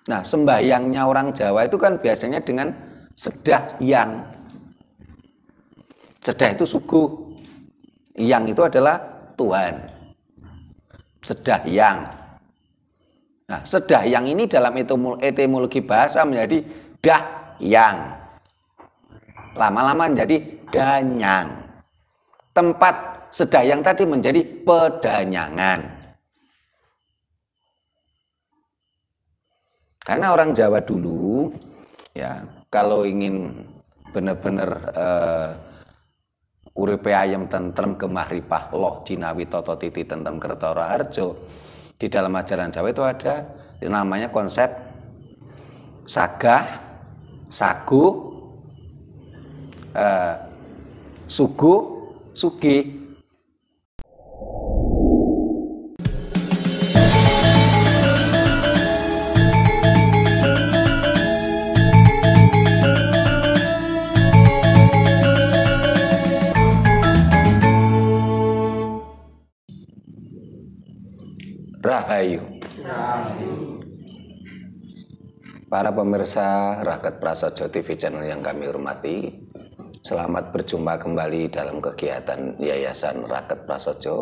Nah, sembahyangnya orang Jawa itu kan biasanya dengan sedah yang. Sedah itu suku, yang itu adalah Tuhan. Sedah yang. Nah, sedah yang ini dalam etimologi bahasa menjadi dah yang. Lama-lama menjadi danyang. Tempat sedah yang tadi menjadi pedanyangan. Karena orang Jawa dulu, ya, kalau ingin benar-benar uripe ayem tentrem gemah-ripah loh jinawi toto titi tentrem kertara harjo. Di dalam ajaran Jawa itu ada namanya konsep sagah, sagu, sugu, sugi. Rahayu. Para pemirsa Raket Prasaja TV channel yang kami hormati, selamat berjumpa kembali dalam kegiatan Yayasan Raket Prasaja,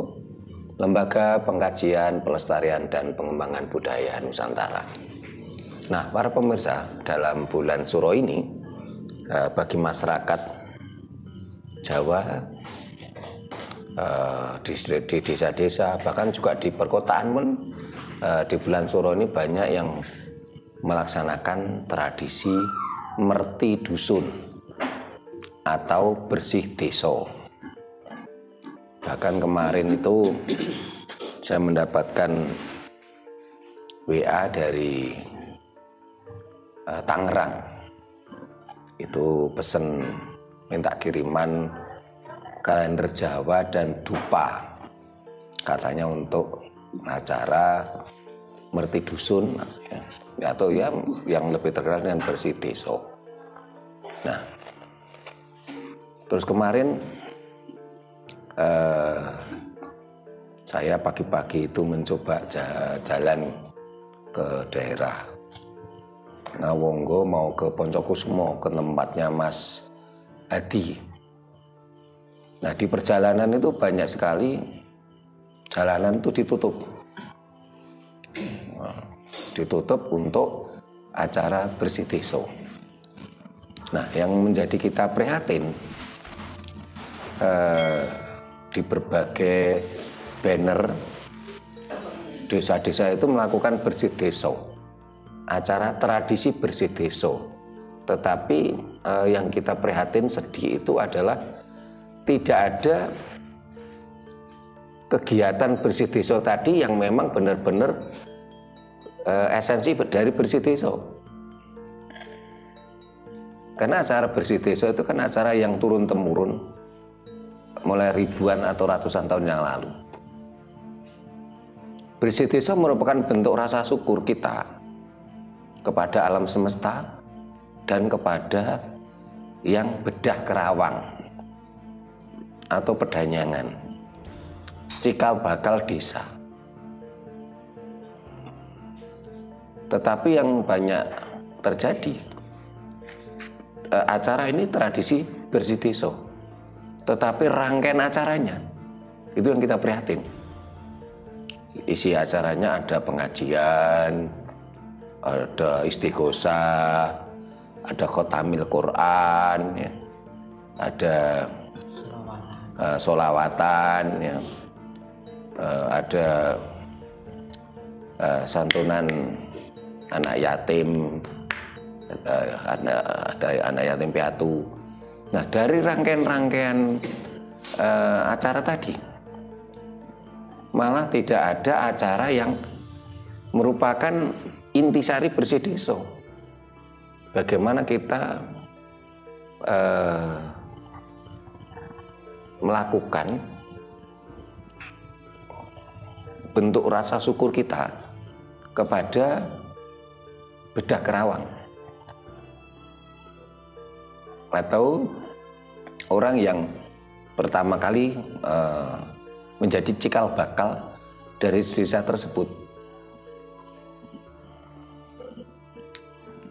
Lembaga Pengkajian, Pelestarian dan Pengembangan Budaya Nusantara. Nah, para pemirsa, dalam bulan Suro ini, bagi masyarakat Jawa, di desa-desa, bahkan juga di perkotaan pun, di bulan Suro ini banyak yang melaksanakan tradisi merti dusun atau bersih desa. Bahkan kemarin itu saya mendapatkan WA dari Tangerang, itu pesen minta kiriman kalender Jawa dan dupa, katanya untuk acara merti dusun, atau ya yang lebih terkenal dengan bersih desa. Nah, terus kemarin saya pagi-pagi itu mencoba jalan ke daerah Ngawonggo mau ke Poncokusumo, ke tempatnya Mas Hadi. Nah, di perjalanan itu banyak sekali jalanan itu ditutup. Ditutup untuk acara bersih desa. Nah, yang menjadi kita prihatin, di berbagai banner desa-desa itu melakukan bersih desa, acara tradisi bersih desa. Tetapi yang kita prihatin, sedih itu adalah tidak ada kegiatan bersih desa tadi yang memang benar-benar esensi dari bersih desa. Karena acara bersih desa itu kan acara yang turun-temurun mulai ribuan atau ratusan tahun yang lalu. Bersih desa merupakan bentuk rasa syukur kita kepada alam semesta dan kepada yang bedah kerawang atau pedanyangan, cikal bakal desa. Tetapi yang banyak terjadi, acara ini tradisi bersih desa, tetapi rangkaian acaranya itu yang kita prihatin. Isi acaranya ada pengajian, ada istighosah, ada khotamil Quran, ya, ada sholawatan, ya, ada santunan anak yatim, ada anak yatim piatu. Nah, dari rangkaian-rangkaian acara tadi, malah tidak ada acara yang merupakan intisari bersih desa. Bagaimana kita melakukan bentuk rasa syukur kita kepada bedah kerawang atau orang yang pertama kali menjadi cikal bakal dari desa tersebut.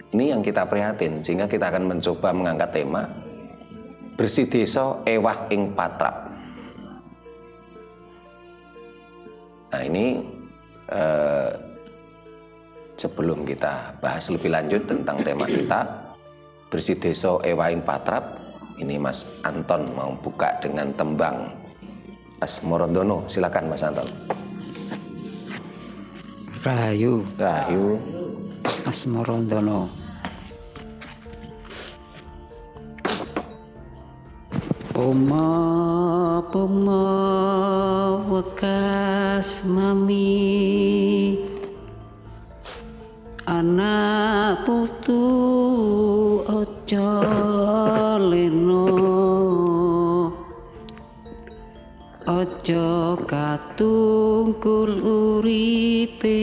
Ini yang kita prihatin, sehingga kita akan mencoba mengangkat tema bersih desa ewah ing patrap. Nah ini sebelum kita bahas lebih lanjut tentang tema kita bersih desa ewah ing patrap, ini Mas Anton mau buka dengan tembang Asmorondono. Silakan Mas Anton. Rahayu. Rahayu. Asmorondono. Poma wekas mami, anak putu ojo leno, ojo katungkul uripe,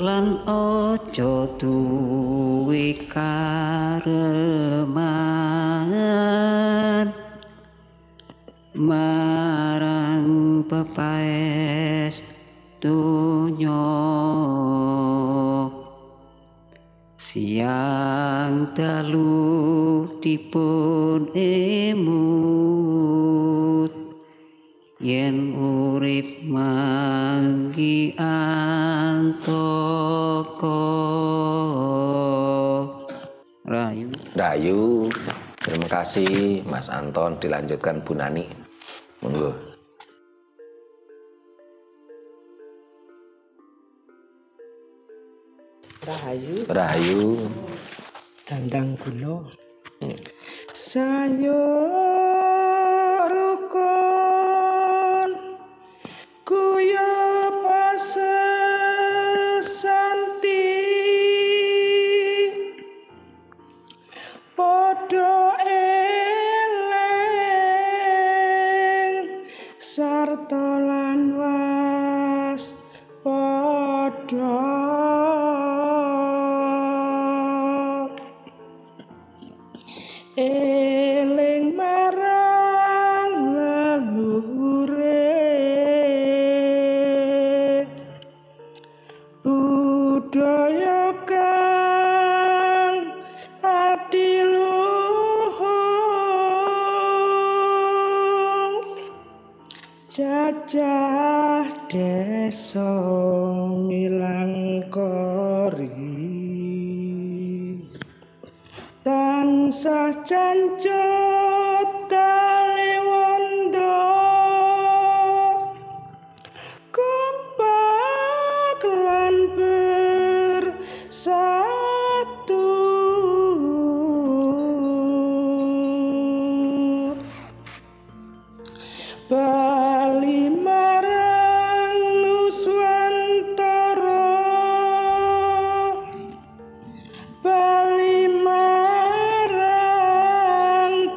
lan ojo duwe kareman marang pepaes donya. Siang dalu dipun emut, yen urip manggi antoko. Rahayu. Rahayu. Terima kasih Mas Anton. Dilanjutkan Bu Nani. Monggo. Rahayu. Rahayu. Dandang kula. Sayo rukun kuya pasesanti padha eleng sarta lan was padha eling marang leluhure budaya kang adiluhung jajah desa milangkori tansah jancut taliwondo kompak lan bersatu bali marang nuswantara bali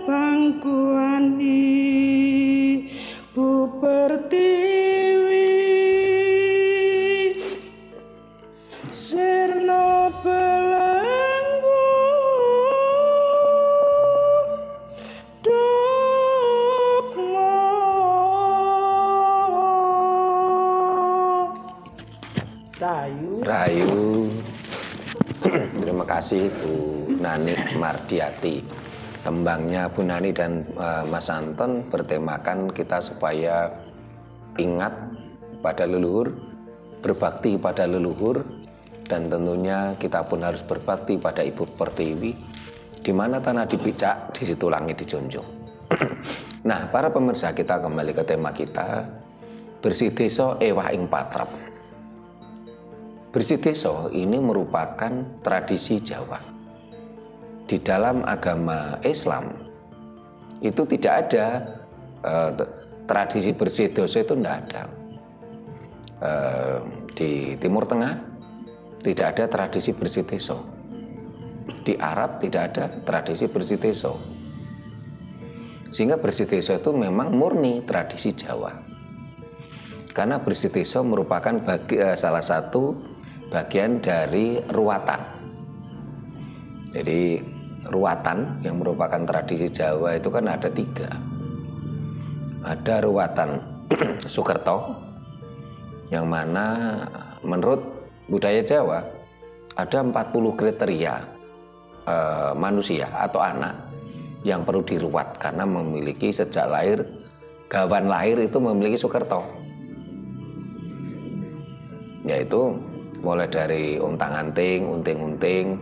pangkuan Ibu Pertiwi sirna belenggu dukmo. Rahayu. Rahayu. Terima kasih Bu Nani Mardiati. Tembangnya Bu Nani dan Mas Anton bertemakan kita supaya ingat pada leluhur, berbakti pada leluhur, dan tentunya kita pun harus berbakti pada Ibu Pertiwi. Di mana tanah dipijak, di situ langit dijunjung. Nah, para pemirsa, kita kembali ke tema kita, bersih desa ewah ing patrap. Bersih desa ini merupakan tradisi Jawa. Di dalam agama Islam itu tidak ada tradisi bersih desa, itu tidak ada. Di Timur Tengah tidak ada tradisi bersih desa. Di Arab tidak ada tradisi bersih desa. Sehingga bersih desa itu memang murni tradisi Jawa. Karena bersih desa merupakan salah satu bagian dari ruatan. Jadi ruatan yang merupakan tradisi Jawa itu kan ada 3. Ada ruatan Sukerto, yang mana menurut budaya Jawa ada 40 kriteria manusia atau anak yang perlu diruat karena memiliki sejak lahir, gawan lahir itu memiliki Sukerto, yaitu mulai dari untang-anting, unting-unting,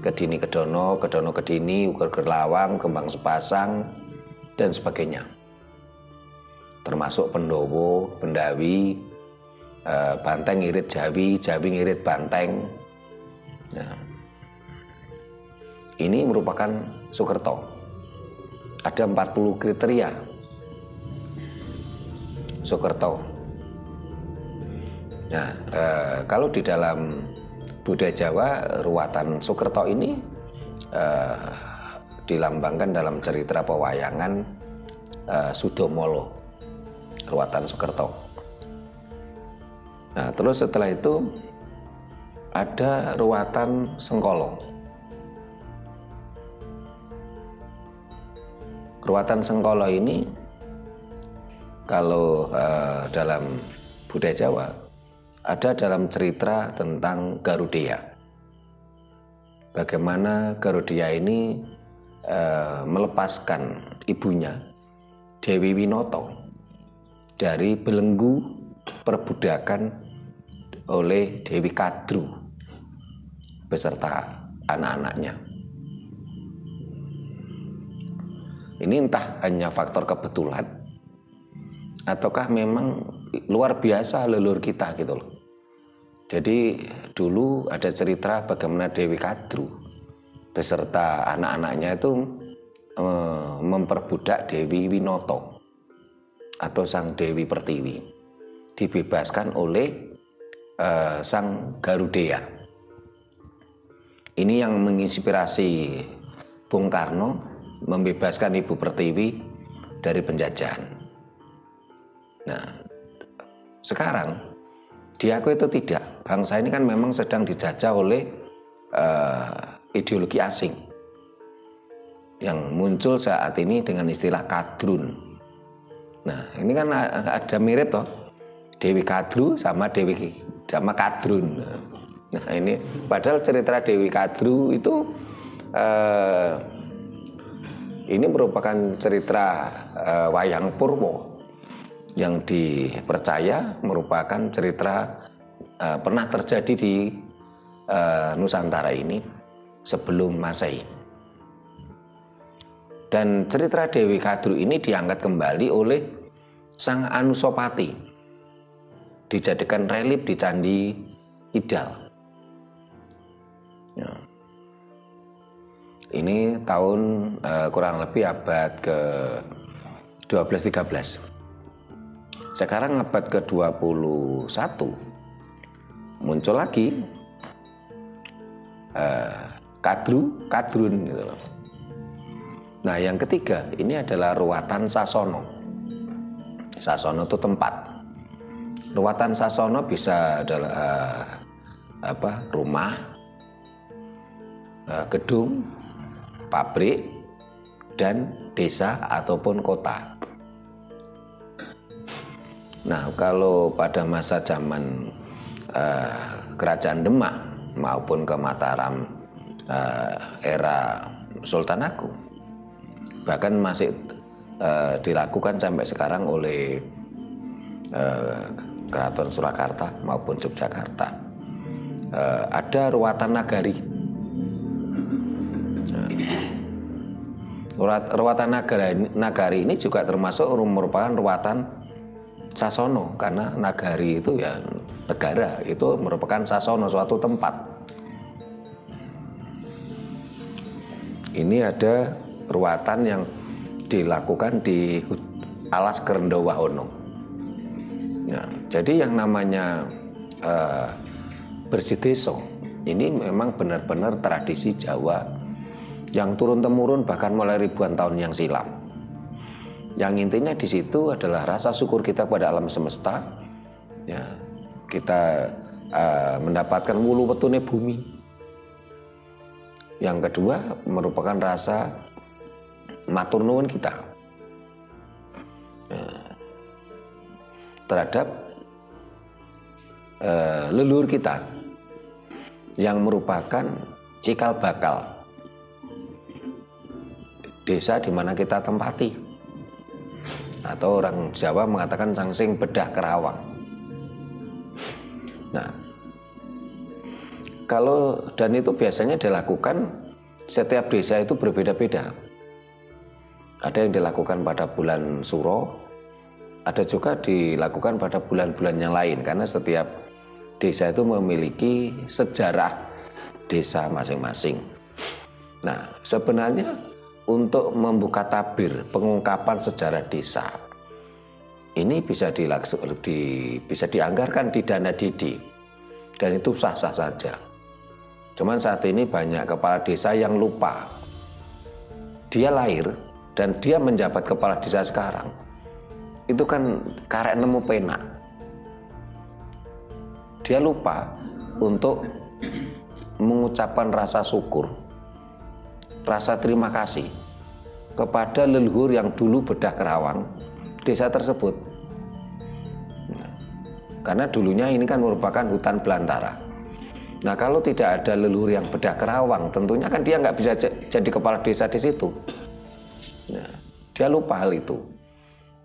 kedini kedono, kedono kedini, uger gerlawang, kembang sepasang, dan sebagainya. Termasuk pendowo, pendawi, banteng ngirit jawi, jawi ngirit banteng. Nah, ini merupakan Sukerto. Ada 40 kriteria Sukerto. Nah, kalau di dalam budaya Jawa, ruwatan Sukerto ini dilambangkan dalam cerita pewayangan Sudomolo, ruwatan Sukerto. Nah, terus setelah itu ada ruwatan Sengkolo. Ruwatan Sengkolo ini kalau dalam budaya Jawa ada dalam cerita tentang Garudeya. Bagaimana Garudeya ini melepaskan ibunya Dewi Winoto dari belenggu perbudakan oleh Dewi Kadru beserta anak-anaknya. Ini entah hanya faktor kebetulan ataukah memang luar biasa leluhur kita gitu loh. Jadi dulu ada cerita bagaimana Dewi Kadru beserta anak-anaknya itu memperbudak Dewi Winoto atau Sang Dewi Pertiwi, dibebaskan oleh Sang Garudeya. Ini yang menginspirasi Bung Karno membebaskan Ibu Pertiwi dari penjajahan. Nah, sekarang diakui itu tidak. Bangsa ini kan memang sedang dijajah oleh ideologi asing yang muncul saat ini dengan istilah kadrun. Nah, ini kan ada mirip toh, Dewi Kadru sama Kadrun. Nah, ini padahal cerita Dewi Kadru itu ini merupakan cerita wayang Purwo yang dipercaya merupakan cerita pernah terjadi di Nusantara ini sebelum Masehi. Dan cerita Dewi Kadru ini diangkat kembali oleh Sang Anusapati, dijadikan relief di Candi Idal. Ya. Ini tahun kurang lebih abad ke-12-13. Sekarang abad ke-21 muncul lagi kadrun gitu loh. Nah, yang ketiga ini adalah ruwatan Sasono. Sasono itu tempat. Ruwatan Sasono bisa adalah rumah, gedung, pabrik, dan desa ataupun kota. Nah, kalau pada masa zaman Kerajaan Demak maupun ke Mataram era Sultan Agung, bahkan masih dilakukan sampai sekarang oleh Keraton Surakarta maupun Yogyakarta, ada ruwatan nagari. Ruwatan nagari ini juga termasuk merupakan ruwatan Sasono, karena nagari itu ya negara, itu merupakan Sasono, suatu tempat. Ini ada ruwatan yang dilakukan di alas Kerendowahono. Nah, jadi yang namanya bersideso ini memang benar-benar tradisi Jawa yang turun-temurun bahkan mulai ribuan tahun yang silam. Yang intinya di situ adalah rasa syukur kita pada alam semesta. Ya, kita mendapatkan wulu wetune bumi. Yang kedua merupakan rasa matur nuwun kita terhadap leluhur kita yang merupakan cikal bakal desa di mana kita tempati, atau orang Jawa mengatakan sangsing bedah kerawang. Nah, dan itu biasanya dilakukan setiap desa itu berbeda-beda. Ada yang dilakukan pada bulan Suro, ada juga dilakukan pada bulan-bulan yang lain, karena setiap desa itu memiliki sejarah desa masing-masing. Nah, sebenarnya untuk membuka tabir pengungkapan sejarah desa ini bisa dianggarkan di dana didi, dan itu sah-sah saja. Cuman saat ini banyak kepala desa yang lupa. Dia lahir dan dia menjabat kepala desa sekarang, itu kan karek nemu pena. Dia lupa untuk mengucapkan rasa syukur, rasa terima kasih kepada leluhur yang dulu bedah kerawang desa tersebut. Karena dulunya ini kan merupakan hutan belantara. Nah, kalau tidak ada leluhur yang bedah kerawang, tentunya kan dia nggak bisa jadi kepala desa di situ. Nah, dia lupa hal itu.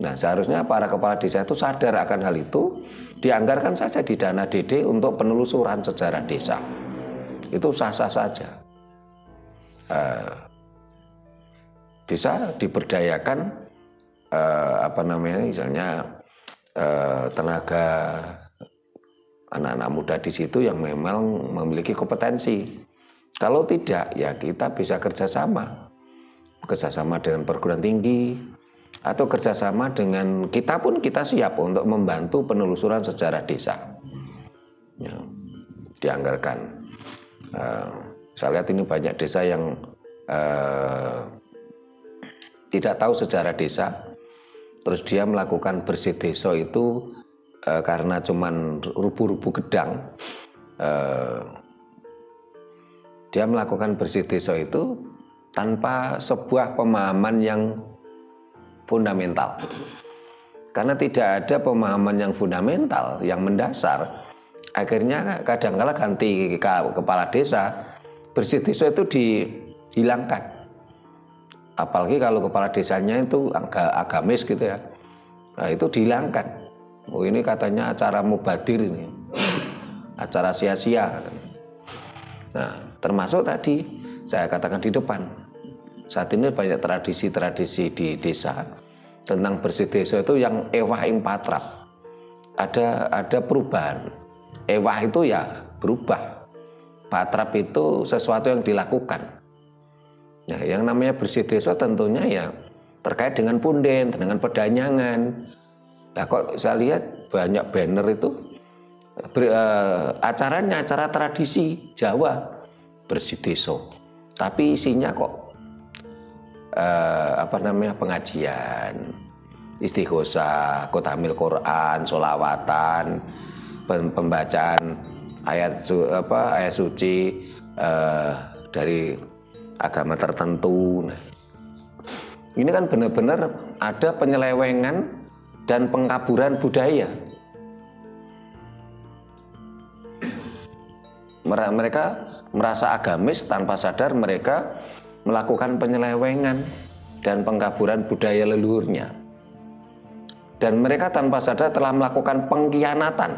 Nah, seharusnya para kepala desa itu sadar akan hal itu, dianggarkan saja di dana DD untuk penelusuran sejarah desa. Itu sah-sah saja. Desa diberdayakan, misalnya tenaga anak-anak muda di situ yang memang memiliki kompetensi. Kalau tidak, ya kita bisa kerjasama dengan perguruan tinggi, atau kerjasama dengan kita pun, kita siap untuk membantu penelusuran sejarah desa. Ya, dianggarkan. Saya lihat ini banyak desa yang tidak tahu sejarah desa, terus dia melakukan bersih desa itu karena cuman rubuh-rubuh gedang. Dia melakukan bersih desa itu tanpa sebuah pemahaman yang fundamental. Karena tidak ada pemahaman yang fundamental, yang mendasar, akhirnya kadang-kala ganti kepala desa, bersih desa itu dihilangkan. Apalagi kalau kepala desanya itu agamis gitu ya, nah, itu dihilangkan. Oh, ini katanya acara mubadir ini, acara sia-sia. Nah, termasuk tadi saya katakan di depan, saat ini banyak tradisi-tradisi di desa tentang bersih desa itu yang ewah ing patrap. Ada perubahan. Ewah itu ya berubah. Patrap itu sesuatu yang dilakukan. Nah, yang namanya bersih desa tentunya ya terkait dengan punden, dengan pedanyangan. Nah, kok saya lihat banyak banner itu acaranya acara tradisi Jawa bersih desa, tapi isinya kok pengajian, istighosah, khotamil Quran, sholawatan, pembacaan ayat suci dari agama tertentu. Nah, ini kan benar-benar ada penyelewengan dan pengkaburan budaya. Mereka merasa agamis, tanpa sadar mereka melakukan penyelewengan dan pengkaburan budaya leluhurnya. Dan mereka tanpa sadar telah melakukan pengkhianatan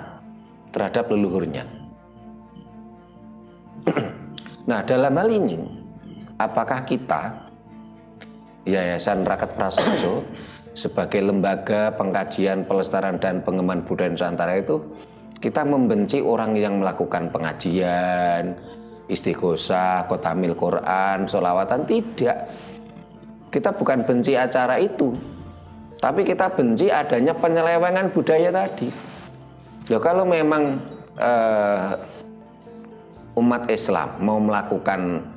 terhadap leluhurnya. Nah, dalam hal ini, apakah kita, Yayasan Raket Prasaja, sebagai lembaga pengkajian, pelestarian, dan pengembangan budaya Nusantara itu, kita membenci orang yang melakukan pengajian, istighosah, khotamil Quran, sholawatan? Tidak. Kita bukan benci acara itu, tapi kita benci adanya penyelewengan budaya tadi. Ya, kalau memang umat Islam mau melakukan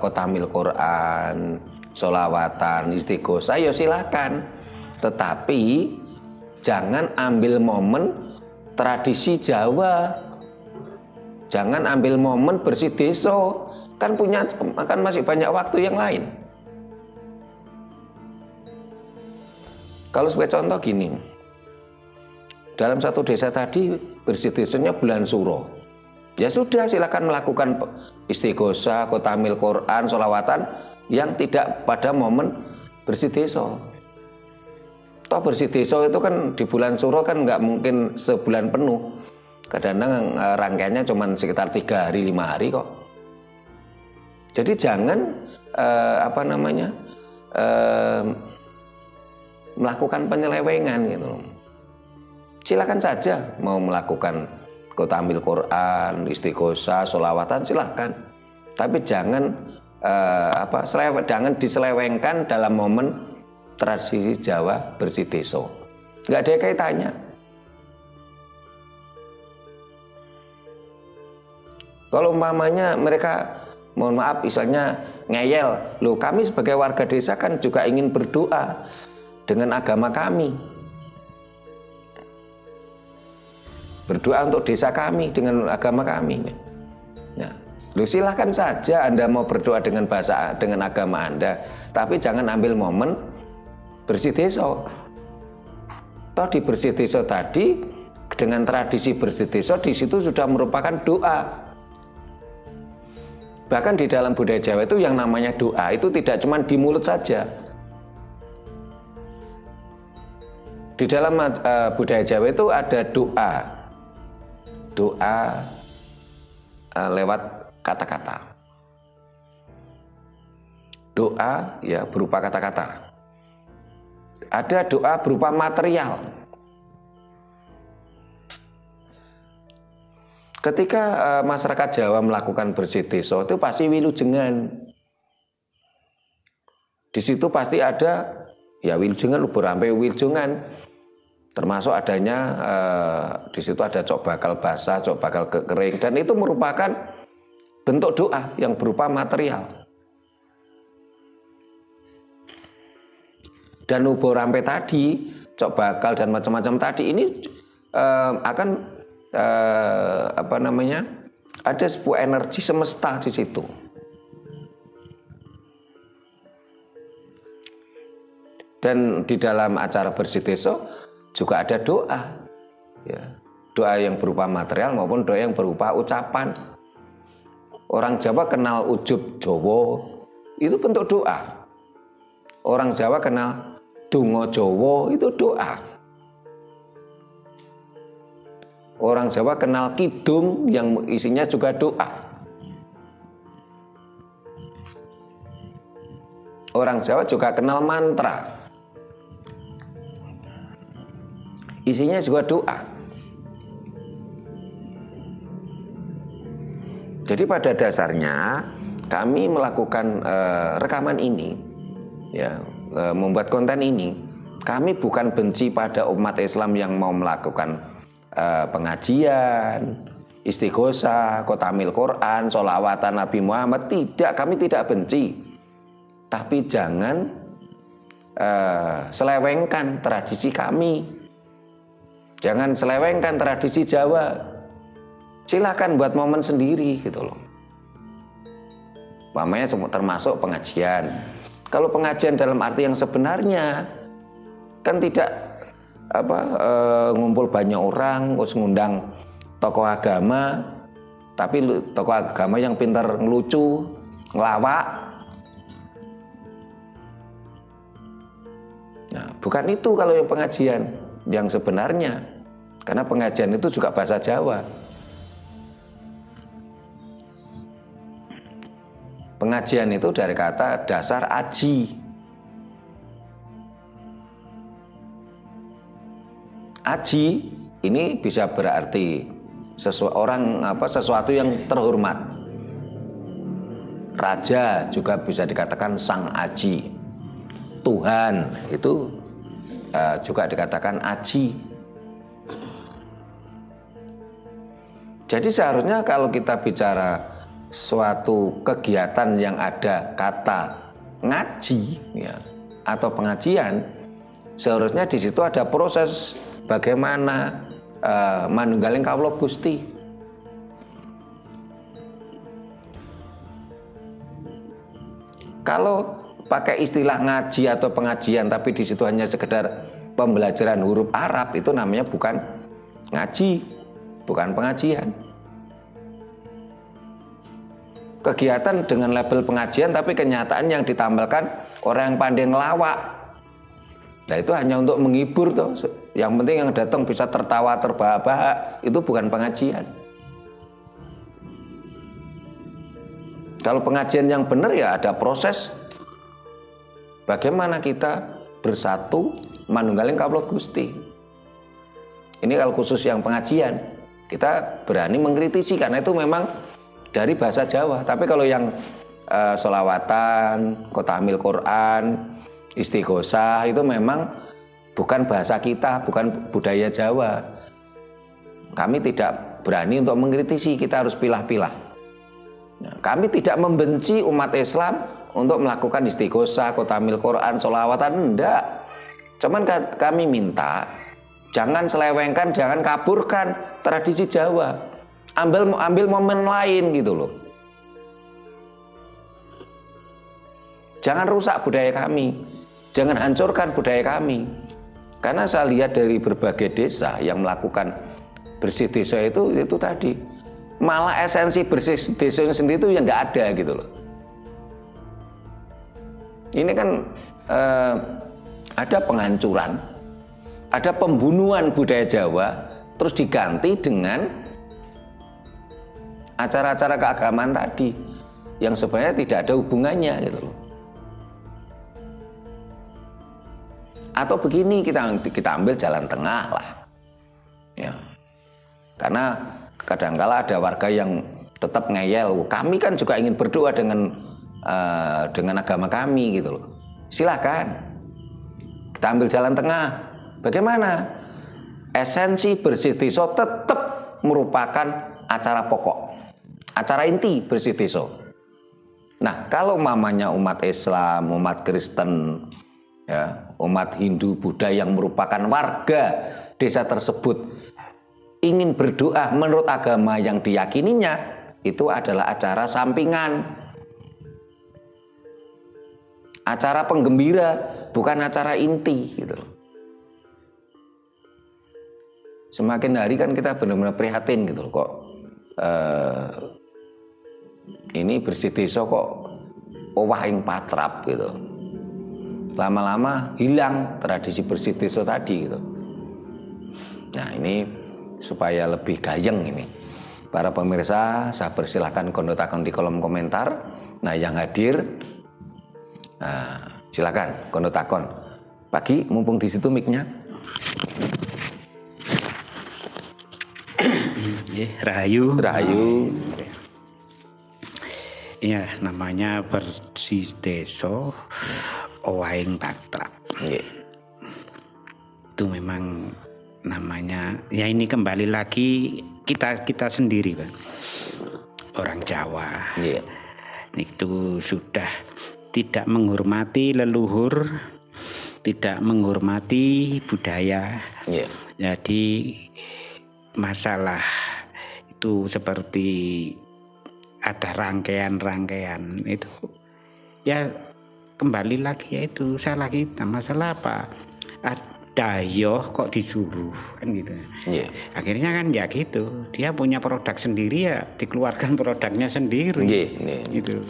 khotamil Quran, sholawatan, istighosah, ya silakan. Tetapi jangan ambil momen tradisi Jawa. Jangan ambil momen bersih desa. Kan masih banyak waktu yang lain. Kalau sebagai contoh gini, dalam satu desa tadi bersih desanya bulan Suro. Ya sudah, silakan melakukan istighosah, khotamil Quran, sholawatan yang tidak pada momen bersih desa. Toh bersih desa itu kan di bulan Suro kan nggak mungkin sebulan penuh. Kadang-kadang rangkaiannya cuma sekitar 3 hari, 5 hari kok. Jadi jangan melakukan penyelewengan gitu. Silakan saja mau melakukan khotamil Quran, istighosah, sholawatan silahkan. Tapi jangan jangan diselewengkan dalam momen tradisi Jawa bersih desa. Nggak ada kaitannya. Kalau umpamanya mereka, mohon maaf, misalnya ngeyel, loh kami sebagai warga desa kan juga ingin berdoa dengan agama kami. Berdoa untuk desa kami dengan agama kami. Ya. Loh silahkan saja Anda mau berdoa dengan bahasa, dengan agama Anda, tapi jangan ambil momen bersih desa. Toh di bersih desa tadi, dengan tradisi bersih desa di situ sudah merupakan doa. Bahkan di dalam budaya Jawa itu yang namanya doa itu tidak cuma di mulut saja. Di dalam budaya Jawa itu ada doa lewat kata-kata. Doa ya berupa kata-kata. Ada doa berupa material. Ketika masyarakat Jawa melakukan bersih desa itu pasti wilujengan. Di situ pasti ada ya wilujengan, lubur ampe wilujengan. Termasuk adanya di situ ada cok bakal basah, cok bakal kering, dan itu merupakan bentuk doa yang berupa material. Dan lubur ampe tadi, cok bakal dan macam-macam tadi ini akan ada sebuah energi semesta di situ. Dan di dalam acara bersih desa juga ada doa, ya. Doa yang berupa material maupun doa yang berupa ucapan. Orang Jawa kenal ujub Jawa, itu bentuk doa. Orang Jawa kenal donga Jawa, itu doa. Orang Jawa kenal kidung yang isinya juga doa. Orang Jawa juga kenal mantra. Isinya juga doa. Jadi pada dasarnya kami melakukan rekaman ini, ya, membuat konten ini, kami bukan benci pada umat Islam yang mau melakukan pengajian, istighosah, khotamil Quran, sholawatan Nabi Muhammad. Tidak, kami tidak benci. Tapi jangan selewengkan tradisi kami. Jangan selewengkan tradisi Jawa. Silakan buat momen sendiri gitu loh. Namanya termasuk pengajian. Kalau pengajian dalam arti yang sebenarnya kan tidak ngumpul banyak orang, terus ngundang tokoh agama, tapi tokoh agama yang pintar ngelucu, ngelawak. Nah, bukan itu kalau yang pengajian yang sebenarnya, karena pengajian itu juga bahasa Jawa. Pengajian itu dari kata dasar aji. Aji ini bisa berarti sesuatu yang terhormat. Raja juga bisa dikatakan sang aji. Tuhan itu juga dikatakan aji. Jadi seharusnya kalau kita bicara suatu kegiatan yang ada kata ngaji, ya, atau pengajian, seharusnya di situ ada proses bagaimana manunggaling kawula Gusti. Kalau pakai istilah ngaji atau pengajian tapi di situ hanya sekedar pembelajaran huruf Arab, itu namanya bukan ngaji, bukan pengajian. kegiatan dengan label pengajian tapi kenyataan yang ditampilkan orang yang pandai ngelawak. Nah itu hanya untuk menghibur toh. Yang penting yang datang bisa tertawa terbahak-bahak, itu bukan pengajian. Kalau pengajian yang benar ya ada proses bagaimana kita bersatu manunggaling kawula Gusti. Ini kalau khusus yang pengajian, kita berani mengkritisi karena itu memang dari bahasa Jawa. Tapi kalau yang sholawatan, khotamil Quran, istighosah itu memang bukan bahasa kita, bukan budaya Jawa. Kami tidak berani untuk mengkritisi, kita harus pilah-pilah. Nah, kami tidak membenci umat Islam untuk melakukan istighosah, khotamil Quran, sholawatan, enggak. Cuman kami minta jangan selewengkan, jangan kaburkan tradisi Jawa. Ambil momen lain gitu loh. Jangan rusak budaya kami. Jangan hancurkan budaya kami. Karena saya lihat dari berbagai desa yang melakukan bersih desa itu tadi. Malah esensi bersih desa sendiri itu yang enggak ada gitu loh. Ini kan ada penghancuran, ada pembunuhan budaya Jawa, terus diganti dengan acara-acara keagamaan tadi yang sebenarnya tidak ada hubungannya gitu loh. Atau begini, kita ambil jalan tengah lah ya. Karena kadangkala ada warga yang tetap ngeyel, kami kan juga ingin berdoa dengan agama kami gitu loh. Silakan kita ambil jalan tengah. Bagaimana? Esensi bersih desa tetap merupakan acara pokok, acara inti bersih desa. Nah, kalau mamanya umat Islam, umat Kristen, ya, umat Hindu, Buddha yang merupakan warga desa tersebut ingin berdoa menurut agama yang diyakininya, itu adalah acara sampingan, acara penggembira, bukan acara inti gitu loh. Semakin hari kan kita benar-benar prihatin gitu loh, kok ini bersih desa kok owahing patrap gitu. Lama-lama hilang tradisi bersih desa tadi gitu. Nah ini supaya lebih gayeng ini, para pemirsa saya persilahkan kontak di kolom komentar. Nah yang hadir, silakan kontakon. Pagi mumpung di situ mic-nya. Rahayu. Rahayu. Iya, namanya bersih desa owahing patrap. Yeah. Itu memang namanya, ya ini kembali lagi kita sendiri Bang. Orang Jawa. Yeah. Itu sudah tidak menghormati leluhur, tidak menghormati budaya. Yeah. Jadi masalah itu seperti ada rangkaian itu ya kembali lagi, yaitu salah kita. Masalah apa? Dayoh kok disuruh kan gitu. Yeah. Akhirnya kan ya gitu, dia punya produk sendiri ya dikeluarkan produknya sendiri. Yeah. Gitu.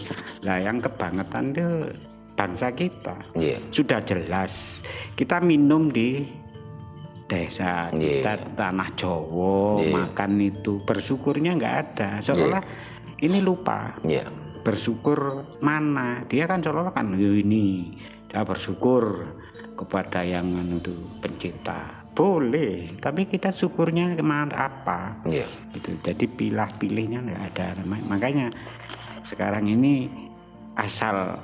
Lah yang kebangetan tuh bangsa kita. Yeah. Sudah jelas kita minum di desa, kita tanah Jawa, makan itu bersyukurnya nggak ada, seolah ini lupa. Bersyukur mana? Dia kan seolah kan ini dia bersyukur kepada yang itu pencipta. Boleh, tapi kita syukurnya kemana apa? Itu jadi pilihnya nggak ada. Makanya sekarang ini asal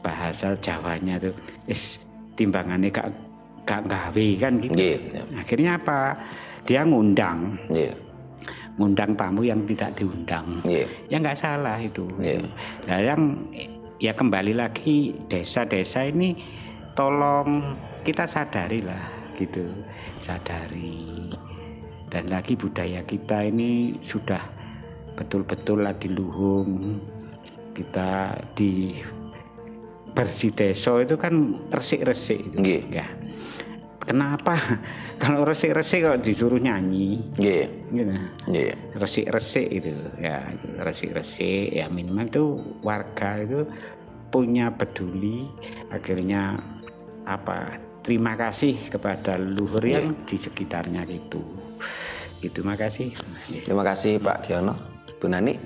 bahasa Jawanya tuh timbangannya gak gawe kan gitu. Akhirnya apa? Dia ngundang tamu yang tidak diundang. Ya nggak salah itu. Nah yang ya kembali lagi desa-desa ini tolong kita sadari lah gitu, sadari. Dan lagi budaya kita ini sudah betul-betul lah diluhung. Kita di bersih desa itu kan resik-resik itu. Ya. Kenapa Kalau resik-resik kok disuruh nyanyi. Nggih. Gitu. Nggih. Resik-resik itu ya, resik-resik ya minimal tuh warga itu punya peduli, akhirnya terima kasih kepada leluhur yang di sekitarnya itu. Terima kasih. Terima kasih Pak Diono. Bu Nani.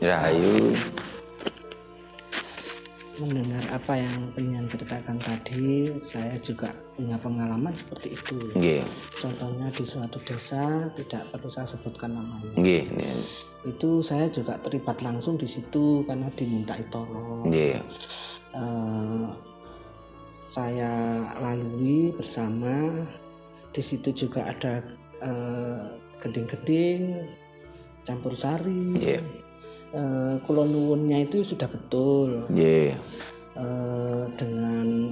Rahayu. Mendengar apa yang pengen ceritakan tadi, saya juga punya pengalaman seperti itu. Nggih. Contohnya di suatu desa, tidak perlu saya sebutkan namanya. Nggih. Itu saya juga terlibat langsung di situ karena dimintai tolong. Nggih. Saya lalui bersama. Di situ juga ada gending-gending, campur sari. Yeah. Kula nuwunnya itu sudah betul. Yeah. Dengan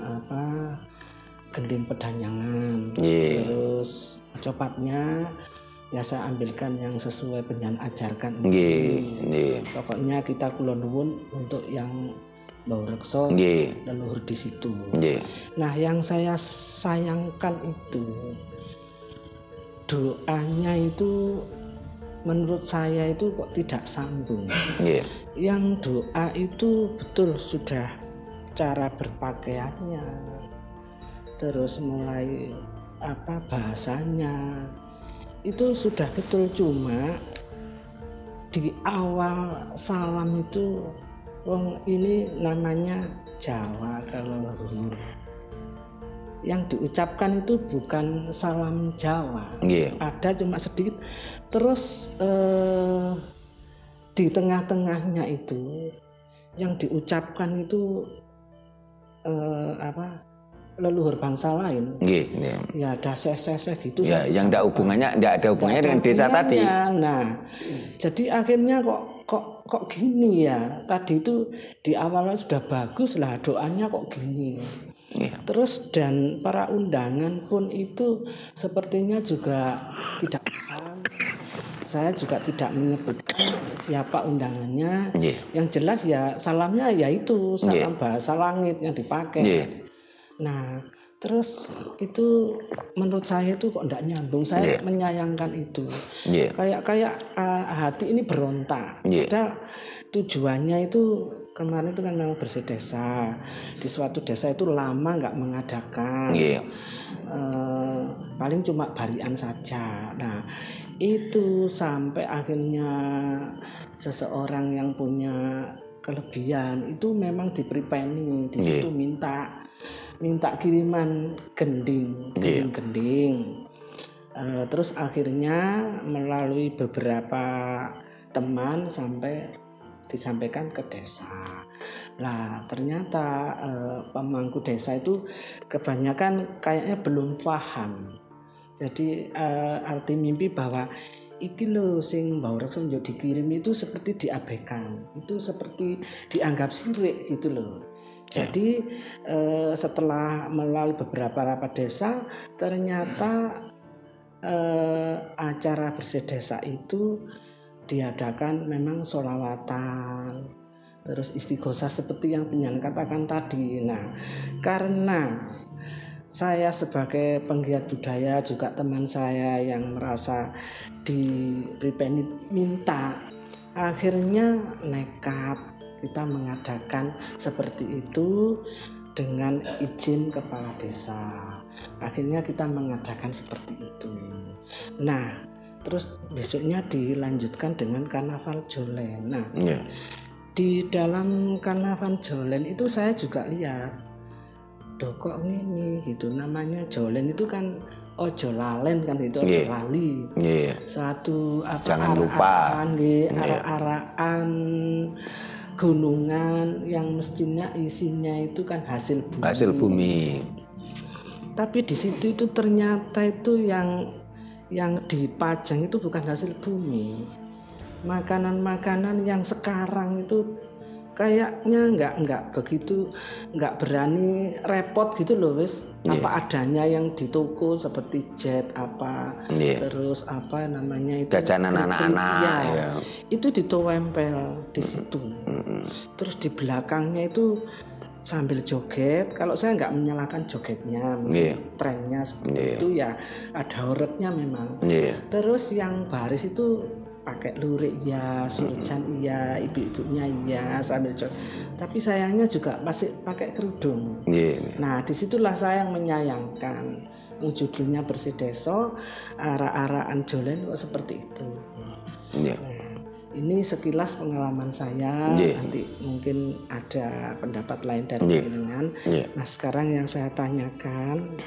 gending pedanyangan. Yeah. Terus copatnya ya saya ambilkan yang sesuai penyan ajarkan. Yeah. Pokoknya kita kula nuwun untuk yang bau reksa leluhur di situ. Yeah. Nah, yang saya sayangkan itu doanya itu menurut saya itu kok tidak sambung. Yeah. Yang doa itu betul sudah cara berpakaiannya, terus mulai bahasanya itu sudah betul, cuma di awal salam itu ini namanya Jawa kalau leluhur. Yang diucapkan itu bukan salam Jawa. Yeah. Ada cuma sedikit. Terus di tengah-tengahnya itu yang diucapkan itu leluhur bangsa lain. Ya ada seseh gitu. Ya, yang tidak ada hubungannya dengan desa tadi. Nah, jadi akhirnya kok gini ya. Tadi itu di awalnya sudah bagus lah, doanya kok gini. Yeah. Terus dan para undangan pun itu sepertinya juga tidak paham. Saya juga tidak menyebutkan siapa undangannya. Yeah. Yang jelas ya salamnya yaitu salam bahasa langit yang dipakai. Yeah. Nah, terus itu menurut saya itu kok tidak nyambung. Saya menyayangkan itu. Yeah. Kayak hati ini berontak. Padahal tujuannya itu kemarin itu kan memang bersih desa. Di suatu desa itu lama nggak mengadakan. Paling cuma barian saja. Nah, itu sampai akhirnya seseorang yang punya kelebihan itu memang dipripeni di situ minta kiriman gending. Terus akhirnya melalui beberapa teman sampai disampaikan ke desa. Lah ternyata pemangku desa itu kebanyakan kayaknya belum paham. Jadi arti mimpi bahwa iki lho sing mbau reksa yo dikirim itu seperti diabaikan. Itu seperti dianggap sirik gitu loh. Jadi setelah melalui beberapa rapat desa ternyata acara bersih desa itu diadakan memang sholawatan, terus istighosah seperti yang penyan katakan tadi. Nah, karena saya sebagai penggiat budaya juga teman saya yang merasa diberi minta, akhirnya nekat kita mengadakan seperti itu dengan izin kepala desa. Akhirnya kita mengadakan seperti itu. Nah, terus besoknya dilanjutkan dengan karnaval Jolen. Nah, di dalam karnaval Jolen itu saya juga lihat, kok ini gitu namanya Jolen itu kan ojo lalen kan itu ojo lali. Suatu jangan lupa arah-arahan gunungan yang mestinya isinya itu kan hasil bumi. Tapi di situ itu ternyata itu yang dipajang itu bukan hasil bumi. Makanan-makanan yang sekarang itu kayaknya nggak berani repot gitu loh wis. Apa adanya yang di toko seperti jet terus apa namanya itu jajanan anak-anak itu ditempel di situ. Terus di belakangnya itu sambil joget. Kalau saya nggak menyalahkan jogetnya, trennya seperti itu ya, ada horornya memang. Terus yang baris itu pakai lurik ya, surjan iya, ibu-ibunya iya sambil joget. Tapi sayangnya juga masih pakai kerudung. Nah disitulah saya yang menyayangkan. Judulnya Bersih Desa, arah-arahan jolen kok seperti itu. Ini sekilas pengalaman saya, nanti mungkin ada pendapat lain dari jenengan. Nah sekarang yang saya tanyakan,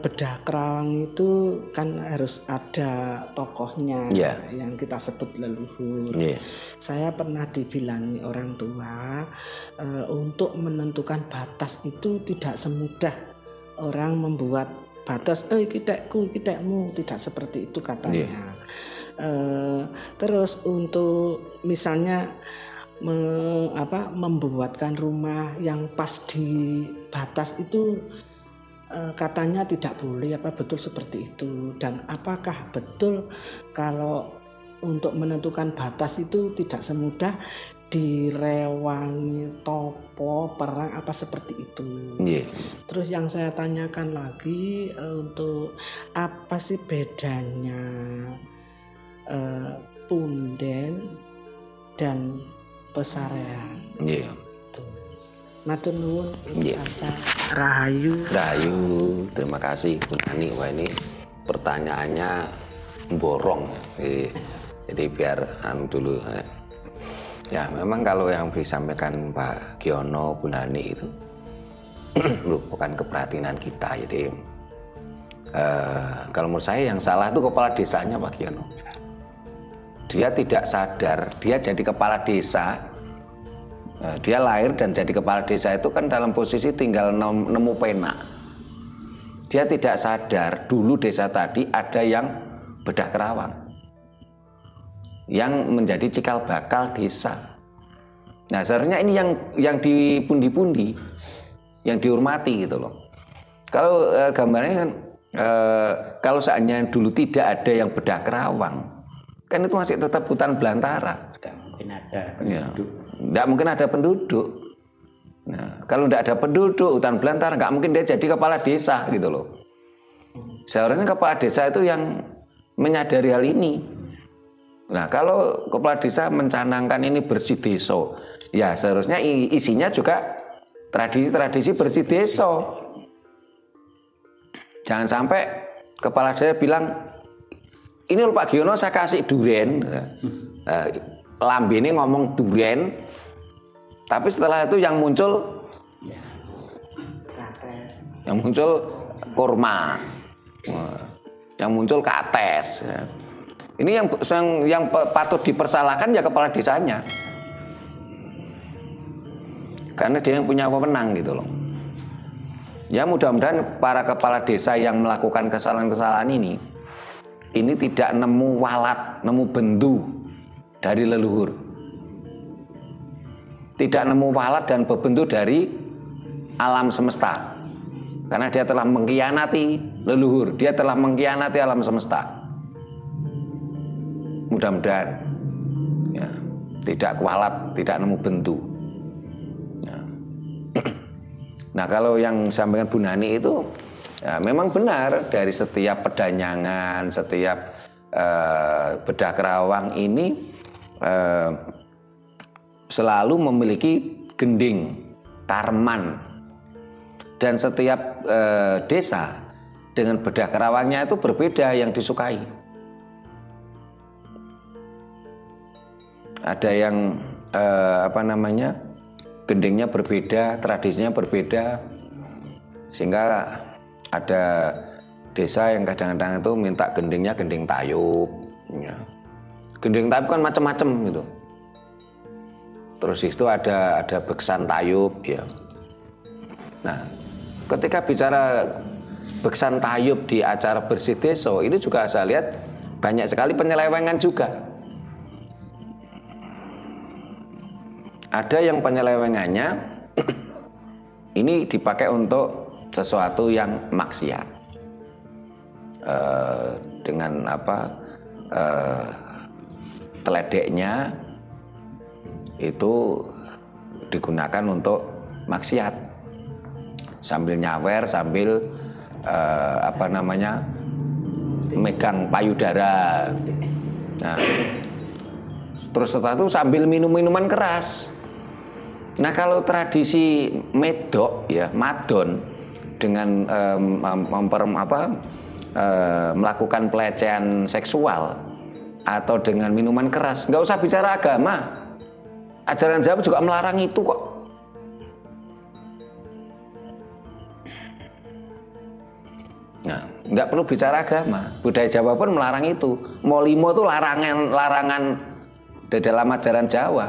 bedah kerawang itu kan harus ada tokohnya yang kita sebut leluhur. Saya pernah dibilangi orang tua, untuk menentukan batas itu tidak semudah orang membuat batas, kitekku, kitekmu, tidak seperti itu katanya. Terus untuk misalnya membuatkan rumah yang pas di batas itu katanya tidak boleh, apa betul seperti itu? Dan apakah betul kalau untuk menentukan batas itu tidak semudah direwangi topo perang apa seperti itu? Terus yang saya tanyakan lagi, untuk apa sih bedanya punden dan pesarean? Itu. Matur nuwun saja. Rahayu. Terima kasih Bu Nani. Wah ini pertanyaannya borong. Jadi biar dulu. Ya memang kalau yang disampaikan Pak Giono, Bu Nani itu merupakan keprihatinan kita. Jadi kalau menurut saya yang salah itu kepala desanya Pak Giono. Dia tidak sadar, dia jadi kepala desa, dia lahir dan jadi kepala desa itu kan dalam posisi tinggal nemu pena. Dia tidak sadar dulu desa tadi ada yang bedah kerawang, yang menjadi cikal bakal desa. Nah seharusnya ini yang dipundi-pundi, yang dihormati gitu loh. Kalau gambarnya kan, kalau seandainya dulu tidak ada yang bedah kerawang, kan itu masih tetap hutan belantara. Tidak mungkin ada penduduk. Tidak mungkin ada penduduk. Nah, kalau tidak ada penduduk, hutan belantara, nggak mungkin dia jadi kepala desa gitu loh. Seharusnya kepala desa itu yang menyadari hal ini. Nah, kalau kepala desa mencanangkan ini bersih desa, ya seharusnya isinya juga tradisi-tradisi bersih desa. Jangan sampai kepala desa bilang, ini loh Pak Giono saya kasih duren, lambene ngomong duren, tapi setelah itu yang muncul kurma, yang muncul kates. Ini yang patut dipersalahkan ya kepala desanya, karena dia yang punya wewenang gitu loh. Ya mudah-mudahan para kepala desa yang melakukan kesalahan-kesalahan ini tidak nemu walat, nemu bendu dari leluhur. Tidak nemu walat dan bebendu dari alam semesta. Karena dia telah mengkhianati leluhur, dia telah mengkhianati alam semesta. Mudah-mudahan ya, tidak kualat, tidak nemu bendu. Ya. Nah kalau yang disampaikan Bu Nani itu ya, memang benar, dari setiap pedanyangan, setiap bedah kerawang ini selalu memiliki gending, karman, dan setiap desa dengan bedah kerawangnya itu berbeda yang disukai. Ada yang gendingnya berbeda, tradisinya berbeda, sehingga ada desa yang kadang-kadang itu minta gendingnya gending tayub. Ya. Gending tayub kan macam-macam gitu. Terus itu ada beksan tayub ya. Nah, ketika bicara beksan tayub di acara bersih desa, ini juga saya lihat banyak sekali penyelewengan juga. Ada yang penyelewengannya ini dipakai untuk sesuatu yang maksiat, dengan teledeknya itu digunakan untuk maksiat, sambil nyawer, sambil megang payudara. Nah, terus setelah itu sambil minum minuman keras. Nah, kalau tradisi medok ya, madon dengan melakukan pelecehan seksual atau dengan minuman keras, nggak usah bicara agama. Ajaran Jawa juga melarang itu kok. Nah, nggak perlu bicara agama, budaya Jawa pun melarang itu. Molimo itu larangan di dalam ajaran Jawa.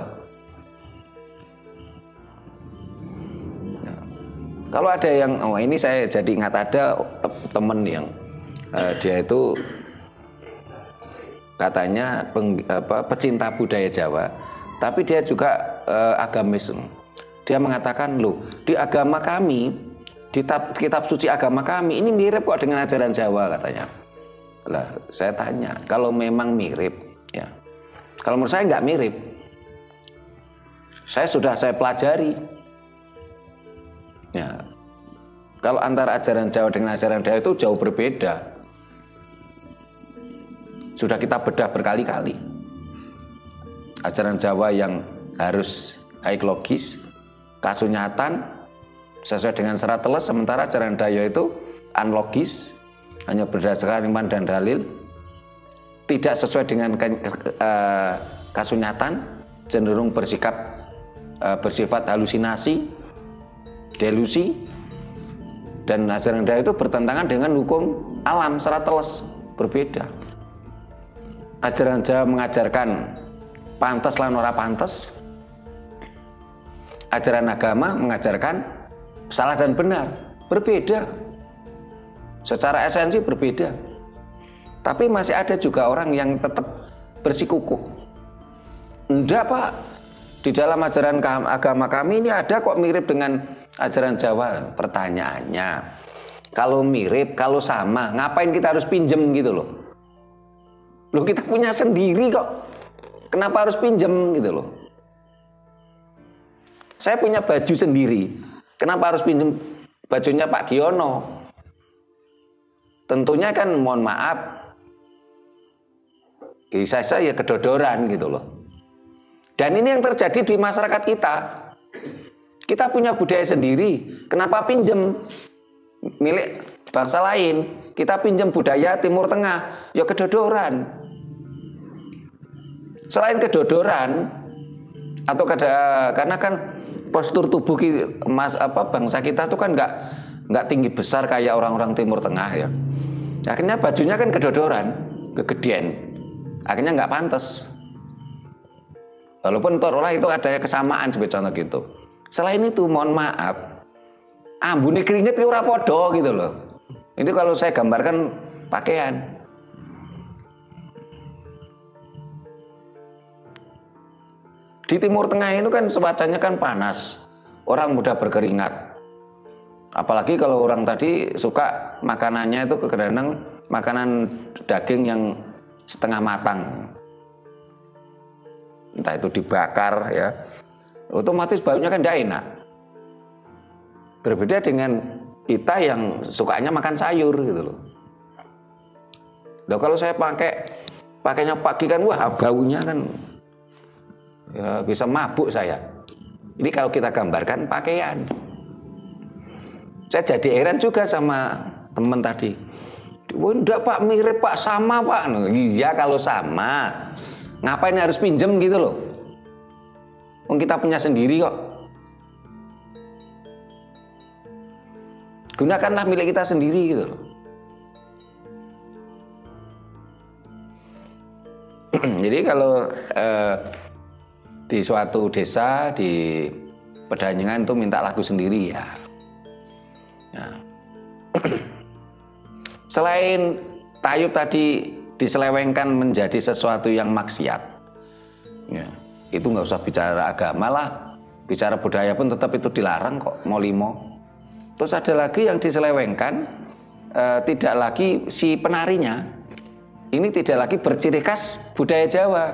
Nah, kalau ada yang, ini saya jadi ingat ada temen yang dia itu katanya pecinta budaya Jawa, tapi dia juga agamis. Dia mengatakan, loh, di agama kami, di kitab suci agama kami ini mirip kok dengan ajaran Jawa, katanya. Lah, saya tanya, kalau memang mirip, ya, kalau menurut saya nggak mirip. Saya pelajari. Ya, kalau antara ajaran Jawa dengan ajaran Jawa itu jauh berbeda. Sudah kita bedah berkali-kali. Ajaran Jawa yang harus logis, kasunyatan, sesuai dengan syarat teles, sementara ajaran Dayo itu unlogis, hanya berdasarkan iman dan dalil, tidak sesuai dengan kasunyatan, cenderung bersifat halusinasi, delusi, dan ajaran Dayo itu bertentangan dengan hukum alam secara teles, berbeda. Ajaran Jawa mengajarkan pantas lan ora pantas, ajaran agama mengajarkan salah dan benar, berbeda. Secara esensi berbeda. Tapi masih ada juga orang yang tetap bersikukuh. Enggak, Pak, di dalam ajaran agama kami ini ada kok mirip dengan ajaran Jawa. Pertanyaannya, kalau mirip, kalau sama, ngapain kita harus pinjem gitu loh? Loh, kita punya sendiri kok. Kenapa harus pinjem gitu loh? Saya punya baju sendiri. Kenapa harus pinjem bajunya Pak Giono? Tentunya kan mohon maaf, saya ya kedodoran gitu loh. Dan ini yang terjadi di masyarakat kita. Kita punya budaya sendiri. Kenapa pinjem milik bangsa lain? Kita pinjem budaya Timur Tengah, ya kedodoran. Selain kedodoran, atau karena kan postur tubuh bangsa kita tuh kan nggak tinggi besar kayak orang-orang Timur Tengah ya. Akhirnya bajunya kan kedodoran, kegedean. Akhirnya nggak pantas. Walaupun taruhlah itu ada kesamaan seperti contoh gitu. Selain itu, mohon maaf, ambune keringet ora podo gitu loh. Itu kalau saya gambarkan pakaian. Di Timur Tengah itu kan cuacanya kan panas, orang mudah berkeringat. Apalagi kalau orang tadi suka makanannya itu kadang makanan daging yang setengah matang, entah itu dibakar ya, otomatis baunya kan tidak enak. Berbeda dengan kita yang sukanya makan sayur gitu loh. Loh, kalau saya pakainya pagi kan, wah baunya kan ya, bisa mabuk saya. Ini kalau kita gambarkan pakaian. Saya jadi heran juga sama teman tadi. Wah, enggak Pak, mirip Pak, sama Pak. Iya, kalau sama, ngapain harus pinjem gitu loh? Kita punya sendiri kok. Gunakanlah milik kita sendiri gitu loh. Jadi kalau di suatu desa di Pedanyengan itu minta lagu sendiri ya. Selain tayub tadi diselewengkan menjadi sesuatu yang maksiat, ya, itu nggak usah bicara agama lah, bicara budaya pun tetap itu dilarang kok, molimo. Terus ada lagi yang diselewengkan, tidak lagi si penarinya ini tidak lagi berciri khas budaya Jawa.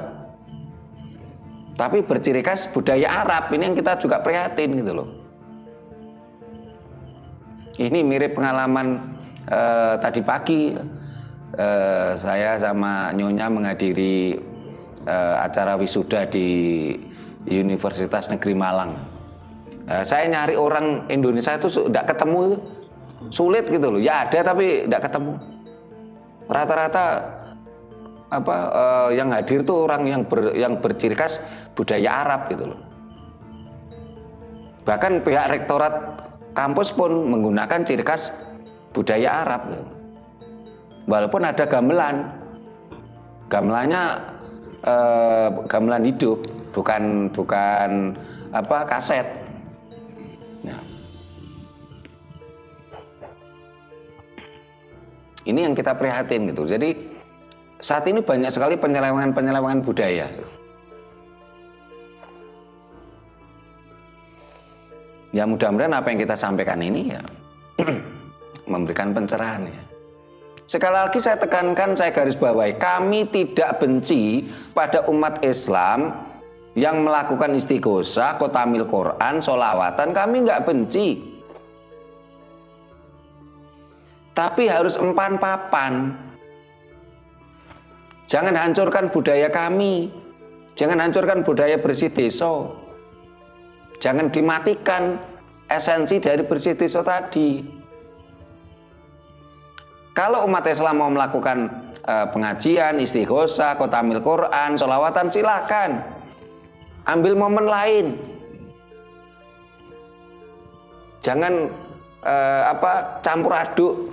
tapi berciri khas budaya Arab. Ini yang kita juga prihatin gitu loh. Ini mirip pengalaman tadi pagi saya sama Nyonya menghadiri acara wisuda di Universitas Negeri Malang. Saya nyari orang Indonesia itu tidak ketemu, sulit gitu loh. Ya ada tapi tidak ketemu. Rata-rata yang hadir tuh orang yang berciri khas budaya Arab gitu loh. Bahkan pihak rektorat kampus pun menggunakan ciri khas budaya Arab gitu. Walaupun ada gamelannya gamelan hidup, bukan kaset. Nah, ini yang kita prihatin gitu. Jadi saat ini banyak sekali penyelewengan budaya. Ya mudah-mudahan apa yang kita sampaikan ini ya memberikan pencerahan ya. Sekali lagi saya tekankan, saya garis bawahi, kami tidak benci pada umat Islam yang melakukan istighosah, khotamil Quran, sholawatan, kami nggak benci. Tapi harus empan papan. Jangan hancurkan budaya kami. Jangan hancurkan budaya bersih desa. Jangan dimatikan esensi dari bersih desa tadi. Kalau umat Islam mau melakukan pengajian, istighosah, khotamil Quran, sholawatan, silakan. Ambil momen lain. Jangan campur aduk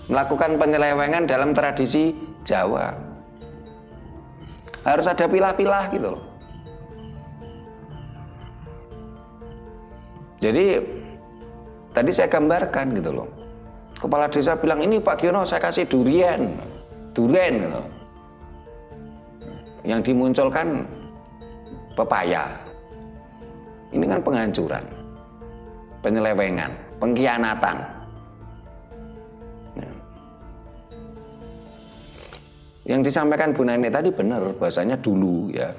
melakukan penyelewengan dalam tradisi Jawa. Harus ada pilah-pilah gitu loh. Jadi tadi saya gambarkan gitu loh. Kepala desa bilang, ini Pak Giono saya kasih durian gitu. Yang dimunculkan pepaya. Ini kan penghancuran, penyelewengan, pengkhianatan. Yang disampaikan Bu Nenek tadi benar, bahasanya dulu ya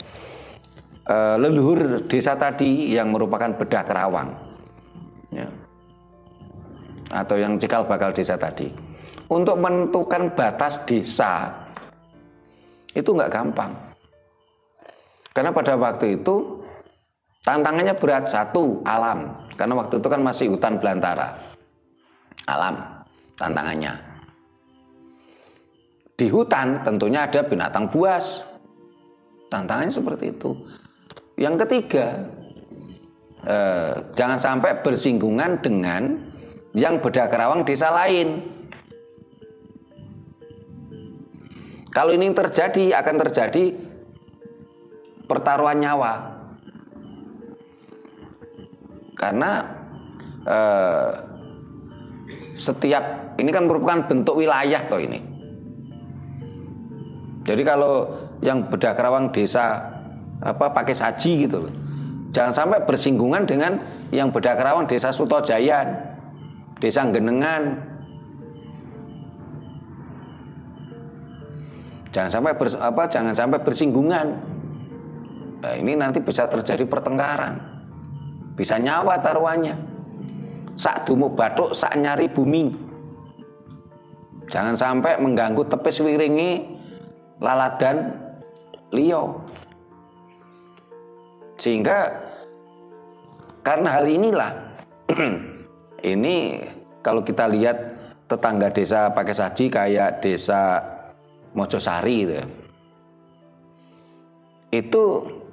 leluhur desa tadi yang merupakan bedah Kerawang ya, atau yang cikal bakal desa tadi, untuk menentukan batas desa itu nggak gampang, karena pada waktu itu tantangannya berat. Satu, alam, karena waktu itu kan masih hutan belantara, alam tantangannya. Di hutan tentunya ada binatang buas, tantangannya seperti itu. Yang ketiga, jangan sampai bersinggungan dengan yang bedah Kerawang desa lain. Kalau ini terjadi, akan terjadi pertaruhan nyawa. Karena setiap ini kan merupakan bentuk wilayah toh ini. Jadi kalau yang bedah Kerawang desa pakai saji gitu loh, jangan sampai bersinggungan dengan yang bedah Kerawang desa Sutojayan, desa Genengan. Jangan sampai bersinggungan. Nah, ini nanti bisa terjadi pertengkaran, bisa nyawa taruhannya. Sak dumuk bathuk, sak nyari bumi. Jangan sampai mengganggu tepis wiringi laladan liyo. Sehingga karena hal inilah ini kalau kita lihat tetangga desa pakai saji kayak desa Mojosari itu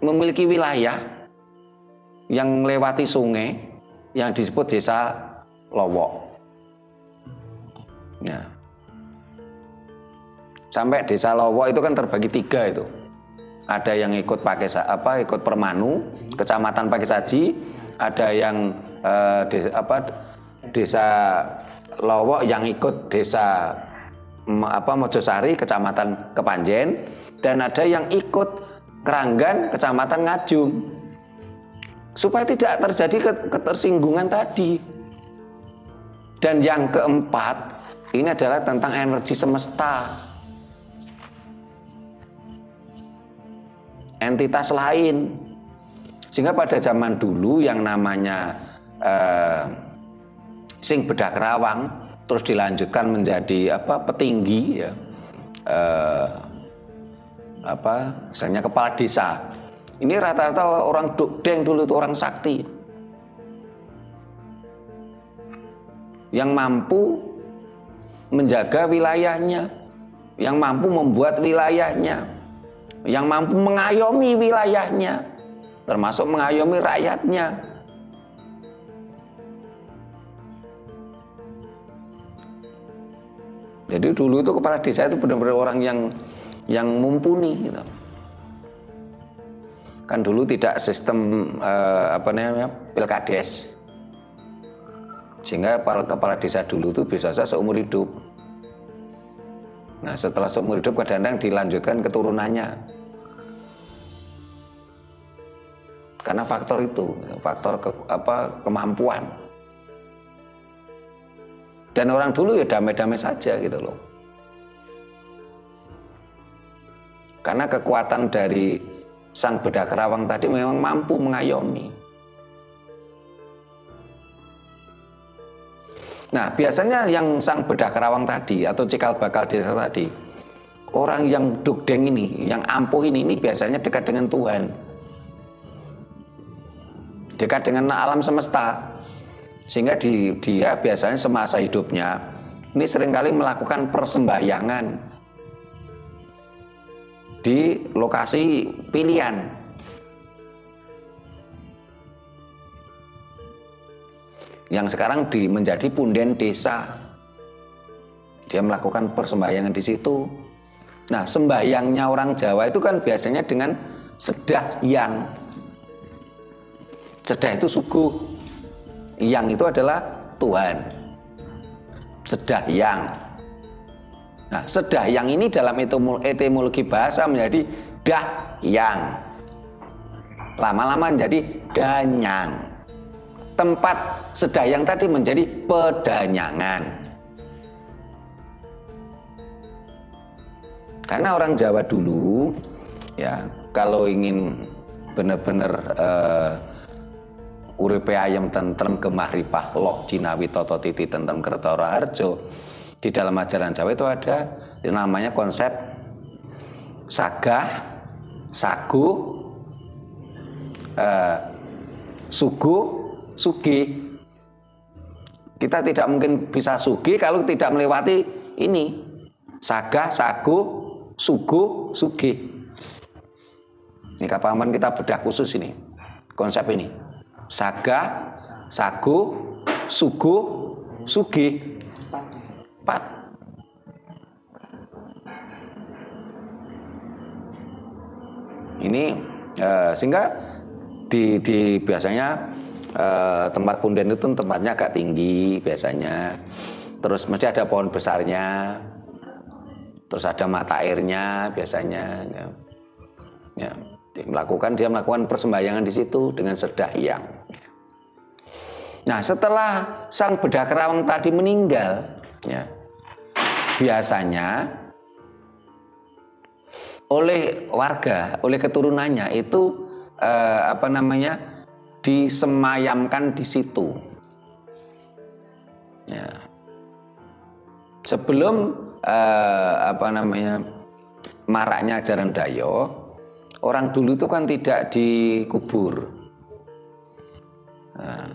memiliki wilayah yang melewati sungai yang disebut desa Lowok. Nah, sampai desa Lowok itu kan terbagi 3 itu. Ada yang ikut ikut Permanu, kecamatan Pakesaji, ada yang desa Lowok yang ikut desa Mojosari, kecamatan Kepanjen, dan ada yang ikut Keranggan, kecamatan Ngajung. Supaya tidak terjadi ketersinggungan tadi. Dan yang keempat, ini adalah tentang energi semesta. entitas lain. Sehingga pada zaman dulu yang namanya Sing Bedah Kerawang terus dilanjutkan menjadi petinggi ya, misalnya kepala desa. Ini rata-rata orang dukdeng dulu itu orang sakti yang mampu menjaga wilayahnya, yang mampu membuat wilayahnya, yang mampu mengayomi wilayahnya, termasuk mengayomi rakyatnya. Jadi dulu itu kepala desa itu benar-benar orang yang mumpuni gitu. Kan dulu tidak sistem pilkades, sehingga para kepala desa dulu itu bisa saja seumur hidup. Nah setelah seumur hidup kadang-kadang dilanjutkan keturunannya, karena faktor itu, faktor kemampuan. Dan orang dulu ya damai-damai saja gitu loh. Karena kekuatan dari Sang Bedah Kerawang tadi memang mampu mengayomi. Nah biasanya yang Sang Bedah Kerawang tadi atau cikal bakal desa tadi, orang yang dugdeng ini, yang ampuh ini biasanya dekat dengan Tuhan, dekat dengan alam semesta. Sehingga dia biasanya semasa hidupnya ini seringkali melakukan persembahyangan di lokasi pilihan. Yang sekarang menjadi punden desa. Dia melakukan persembahyangan di situ. Nah, sembahyangnya orang Jawa itu kan biasanya dengan sedahyang. Sedah itu suguh. Yang itu adalah Tuhan. Sedahyang. Nah, sedahyang ini dalam etimologi bahasa menjadi dahyang. Lama-lama menjadi danyang. Tempat sedahyang tadi menjadi pedanyangan. Karena orang Jawa dulu ya kalau ingin benar-benar uripe ayem tentrem kemahripah loh jinawi toto titi tentrem kertara harjo. Di dalam ajaran Jawa itu ada yang namanya konsep sagah, saguh, suguh, sugih. Kita tidak mungkin bisa sugih kalau tidak melewati ini sagah, saguh, suguh, sugih. Ini kapan kita bedah khusus ini konsep ini. Sagah, saguh, suguh, sugih. 4. Ini sehingga di biasanya tempat punden itu tempatnya agak tinggi biasanya. Terus mesti ada pohon besarnya. Terus ada mata airnya biasanya. Ya. Dia melakukan persembahyangan di situ dengan sedahyang. Nah, setelah Sang Bedah Kerawang tadi meninggal, ya, biasanya oleh warga, oleh keturunannya itu disemayamkan di situ. Ya. Sebelum maraknya ajaran Dayo, orang dulu itu kan tidak dikubur. Nah,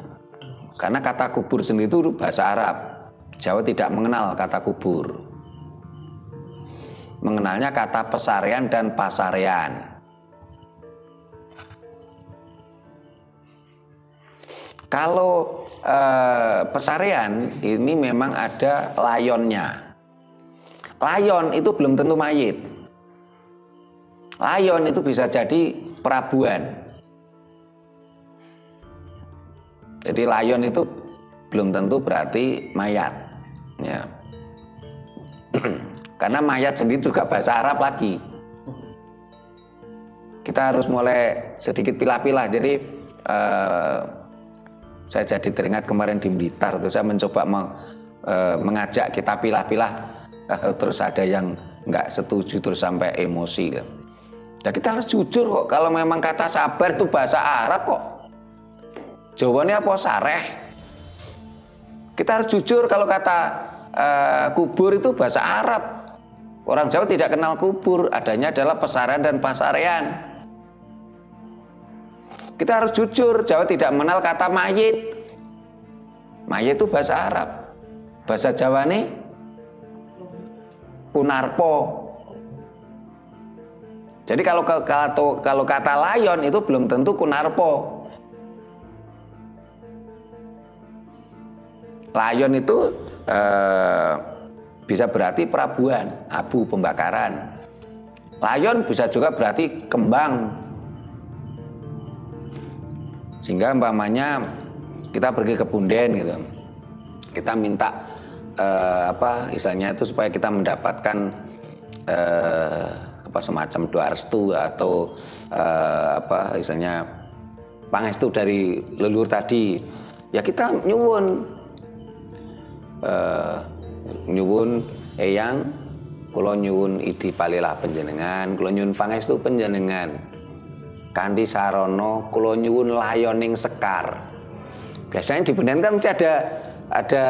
karena kata kubur sendiri itu bahasa Arab. Jawa tidak mengenal kata kubur. Mengenalnya kata pesarean dan pasarean. Kalau pesarean ini memang ada layonnya. Layon itu belum tentu mayit. Layon itu bisa jadi perabuan. Jadi layon itu belum tentu berarti mayat. Ya. Karena mayat sendiri juga bahasa Arab lagi. Kita harus mulai sedikit pilah-pilah. Jadi saya jadi teringat kemarin di Blitar, terus saya mencoba mengajak kita pilah-pilah, terus ada yang nggak setuju terus sampai emosi. Nah, kita harus jujur kok. Kalau memang kata sabar itu bahasa Arab kok. Jawabannya apa? Sareh. Kita harus jujur kalau kata kubur itu bahasa Arab. Orang Jawa tidak kenal kubur, adanya adalah pesarean dan pasarean. Kita harus jujur, Jawa tidak mengenal kata mayit. Mayit itu bahasa Arab. Bahasa Jawa nih kunarpo. Jadi kalau kata layon itu belum tentu kunarpo. Layon itu bisa berarti perabuan, abu pembakaran. Layon bisa juga berarti kembang. Sehingga umpamanya kita pergi ke punden gitu, kita minta istilahnya itu supaya kita mendapatkan semacam doa restu atau istilahnya pangestu dari leluhur tadi, ya kita nyuwun eyang kula nyuwun idi palilah panjenengan, kula nyuwun pangestu panjenengan kanthi sarana kula nyuwun layoning sekar. Biasanya di punden kan mesti ada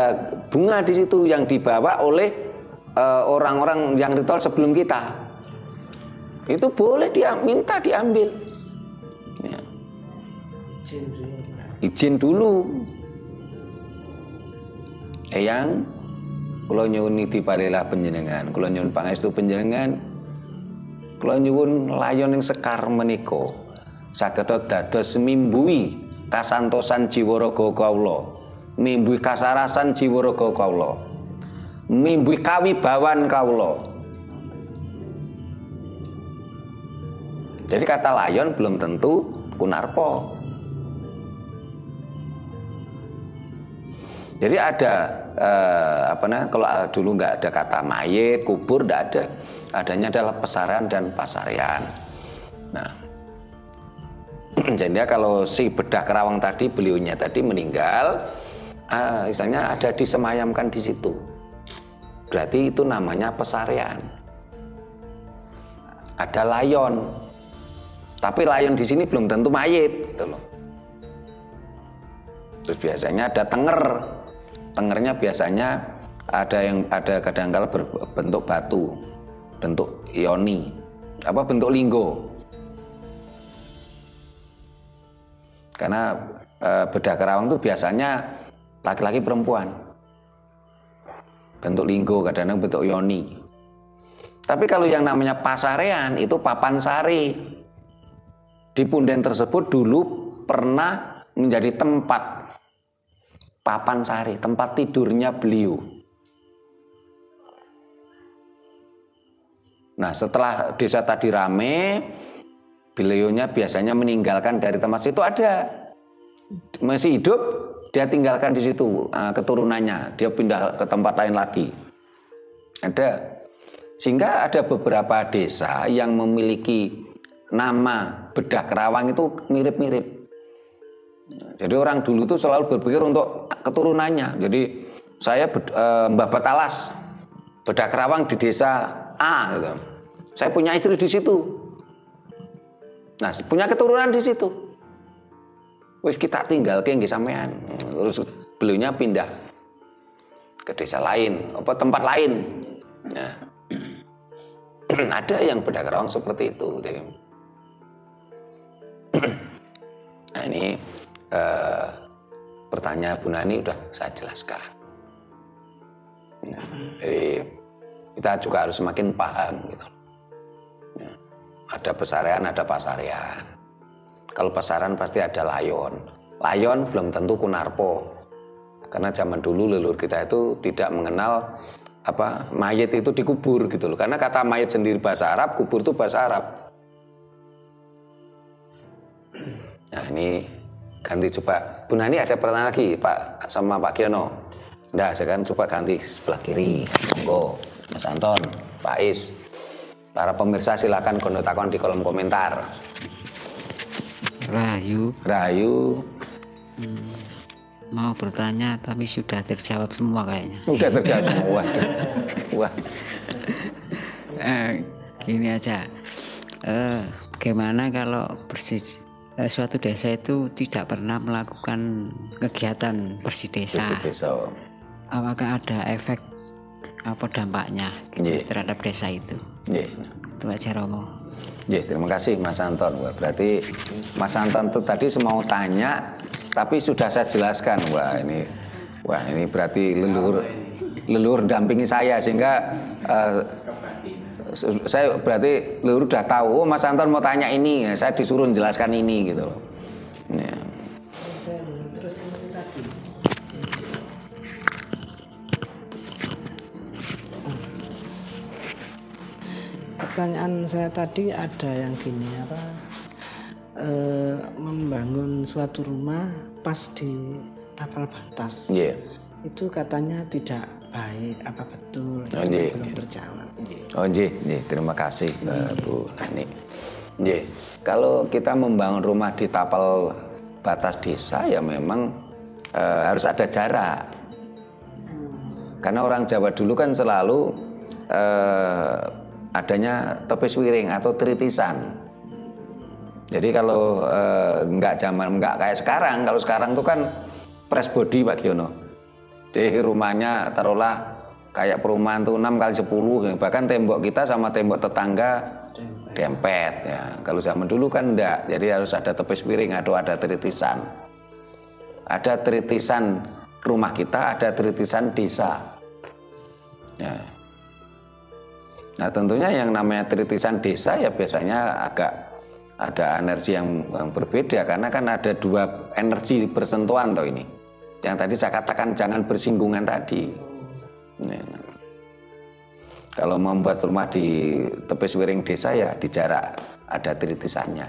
bunga di situ yang dibawa oleh orang-orang yang ritual sebelum kita. Itu boleh dia minta diambil. Ya. Izin dulu. Eyang, kula nyuwun niti parilah panjenengan, kula nyuwun pangestu panjenengan, kula nyuwun layoning sekar menika saged dados mimbui kasantosan jiwa raga kawula, mimbui kasarasan jiwa raga kawula, mimbui kawibawan kawula. Jadi kata layon belum tentu kunarpo. Jadi ada kalau dulu nggak ada kata mayit, kubur, nggak ada. Adanya adalah pesarean dan pasarean. Nah, jadi kalau si Bedah Kerawang tadi, beliaunya tadi meninggal, misalnya ada disemayamkan di situ. Berarti itu namanya pesarean. Ada layon. Tapi layon di sini belum tentu mayit, gitu loh. Terus biasanya ada tenger. Tengernya biasanya ada kadang-kala berbentuk batu, bentuk ioni, bentuk linggo. Karena Bedah Kerawang itu biasanya laki-laki perempuan. Bentuk linggo, kadang-kadang bentuk ioni. Tapi kalau yang namanya pasarean itu papan sari. Di punden tersebut dulu pernah menjadi tempat papan sari, tempat tidurnya beliau. Nah, setelah desa tadi rame, beliaunya biasanya meninggalkan dari tempat situ, ada masih hidup, dia tinggalkan di situ keturunannya, dia pindah ke tempat lain lagi. Ada. Sehingga ada beberapa desa yang memiliki nama Bedah Kerawang itu mirip-mirip. Jadi orang dulu itu selalu berpikir untuk keturunannya. Jadi saya Mbah Batalas Bedah Kerawang di desa A gitu. Saya punya istri di situ. Nah, punya keturunan di situ. Wis kita tinggal ke nggih sampean. Terus beliaunya pindah ke desa lain, tempat lain. Nah, ada yang Bedah Kerawang seperti itu. Nah, ini pertanyaan Bu Nani udah saya jelaskan. Nah, jadi kita juga harus semakin paham gitu. Nah, ada pesarean, ada pasarean. Kalau pasarean pasti ada layon. Layon belum tentu kunarpo. Karena zaman dulu leluhur kita itu tidak mengenal mayit itu dikubur gitu loh. Karena kata mayit sendiri bahasa Arab, kubur itu bahasa Arab. Nah, ini ganti coba. Bu Nani ada pertanyaan lagi Pak sama Pak Kiono. Nah, saya kan coba ganti sebelah kiri. Monggo, Mas Anton, Pak Is. Para pemirsa silakan kontak di kolom komentar. Rahayu. Mau bertanya tapi sudah terjawab semua kayaknya. Sudah terjawab semua. Wah. Gini aja. bagaimana kalau suatu desa itu tidak pernah melakukan kegiatan bersih desa? Apakah ada efek apa dampaknya gitu, terhadap desa itu? Itu aja Romo. Terima kasih Mas Anton. Berarti Mas Anton itu tadi mau tanya, tapi sudah saya jelaskan. Wah ini berarti leluhur dampingi saya, sehingga saya berarti leluhur udah tahu. Mas Anton mau tanya ini, saya disuruh menjelaskan ini gitu loh. Ya. Pertanyaan saya tadi ada yang gini, membangun suatu rumah pas di tapal batas, itu katanya tidak baik, apa betul? Belum terjawab. Terima kasih Bu Nani. Kalau kita membangun rumah di tapal batas desa ya memang harus ada jarak. Karena orang Jawa dulu kan selalu adanya tepis wiring atau tritisan. Jadi kalau nggak kayak sekarang. Kalau sekarang itu kan press body Pak Giono. Di rumahnya taruhlah kayak perumahan tuh 6x10, bahkan tembok kita sama tembok tetangga dempet ya. Kalau zaman dulu kan enggak. Jadi harus ada tepis wiring atau ada tritisan. Ada tritisan rumah kita, ada tritisan desa. Ya. Nah tentunya yang namanya tritisan desa ya biasanya agak ada energi yang berbeda, karena kan ada dua energi bersentuhan toh ini. Yang tadi saya katakan jangan bersinggungan tadi. Nah, kalau membuat rumah di tepis wiring desa ya di jarak ada tritisannya.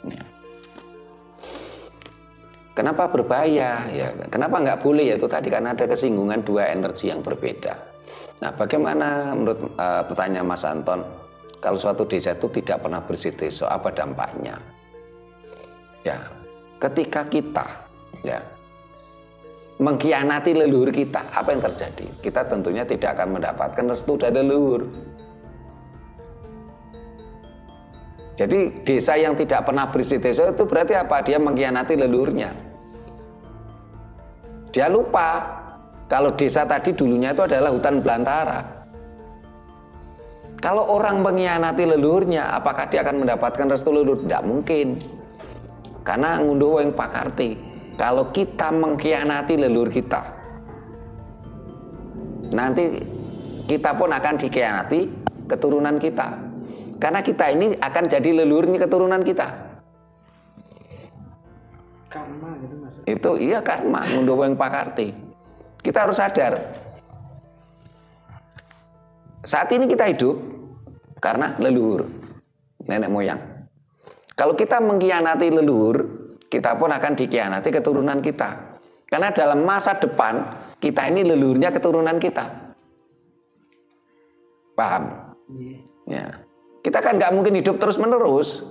Nah. Kenapa berbahaya? Ya, kenapa nggak boleh? Ya itu tadi karena ada kesinggungan dua energi yang berbeda. Nah, bagaimana menurut pertanyaan Mas Anton, kalau suatu desa itu tidak pernah bersih desa, apa dampaknya? Ya, ketika kita mengkhianati leluhur kita, apa yang terjadi? Kita tentunya tidak akan mendapatkan restu dari leluhur. Jadi desa yang tidak pernah bersih desa itu berarti apa? Dia mengkhianati leluhurnya. Dia lupa kalau desa tadi dulunya itu adalah hutan belantara. Kalau orang mengkhianati leluhurnya, apakah dia akan mendapatkan restu leluhur? Tidak mungkin. Karena ngunduh yang pakarti. Kalau kita mengkhianati leluhur kita, nanti kita pun akan dikhianati keturunan kita. Karena kita ini akan jadi leluhurnya keturunan kita. Karma gitu maksudnya. Itu iya karma, ngunduh yang pakarti. Kita harus sadar. Saat ini kita hidup karena leluhur, nenek moyang. Kalau kita mengkhianati leluhur, kita pun akan dikhianati keturunan kita. Karena dalam masa depan, kita ini leluhurnya keturunan kita. Paham? Ya. Kita kan nggak mungkin hidup terus-menerus.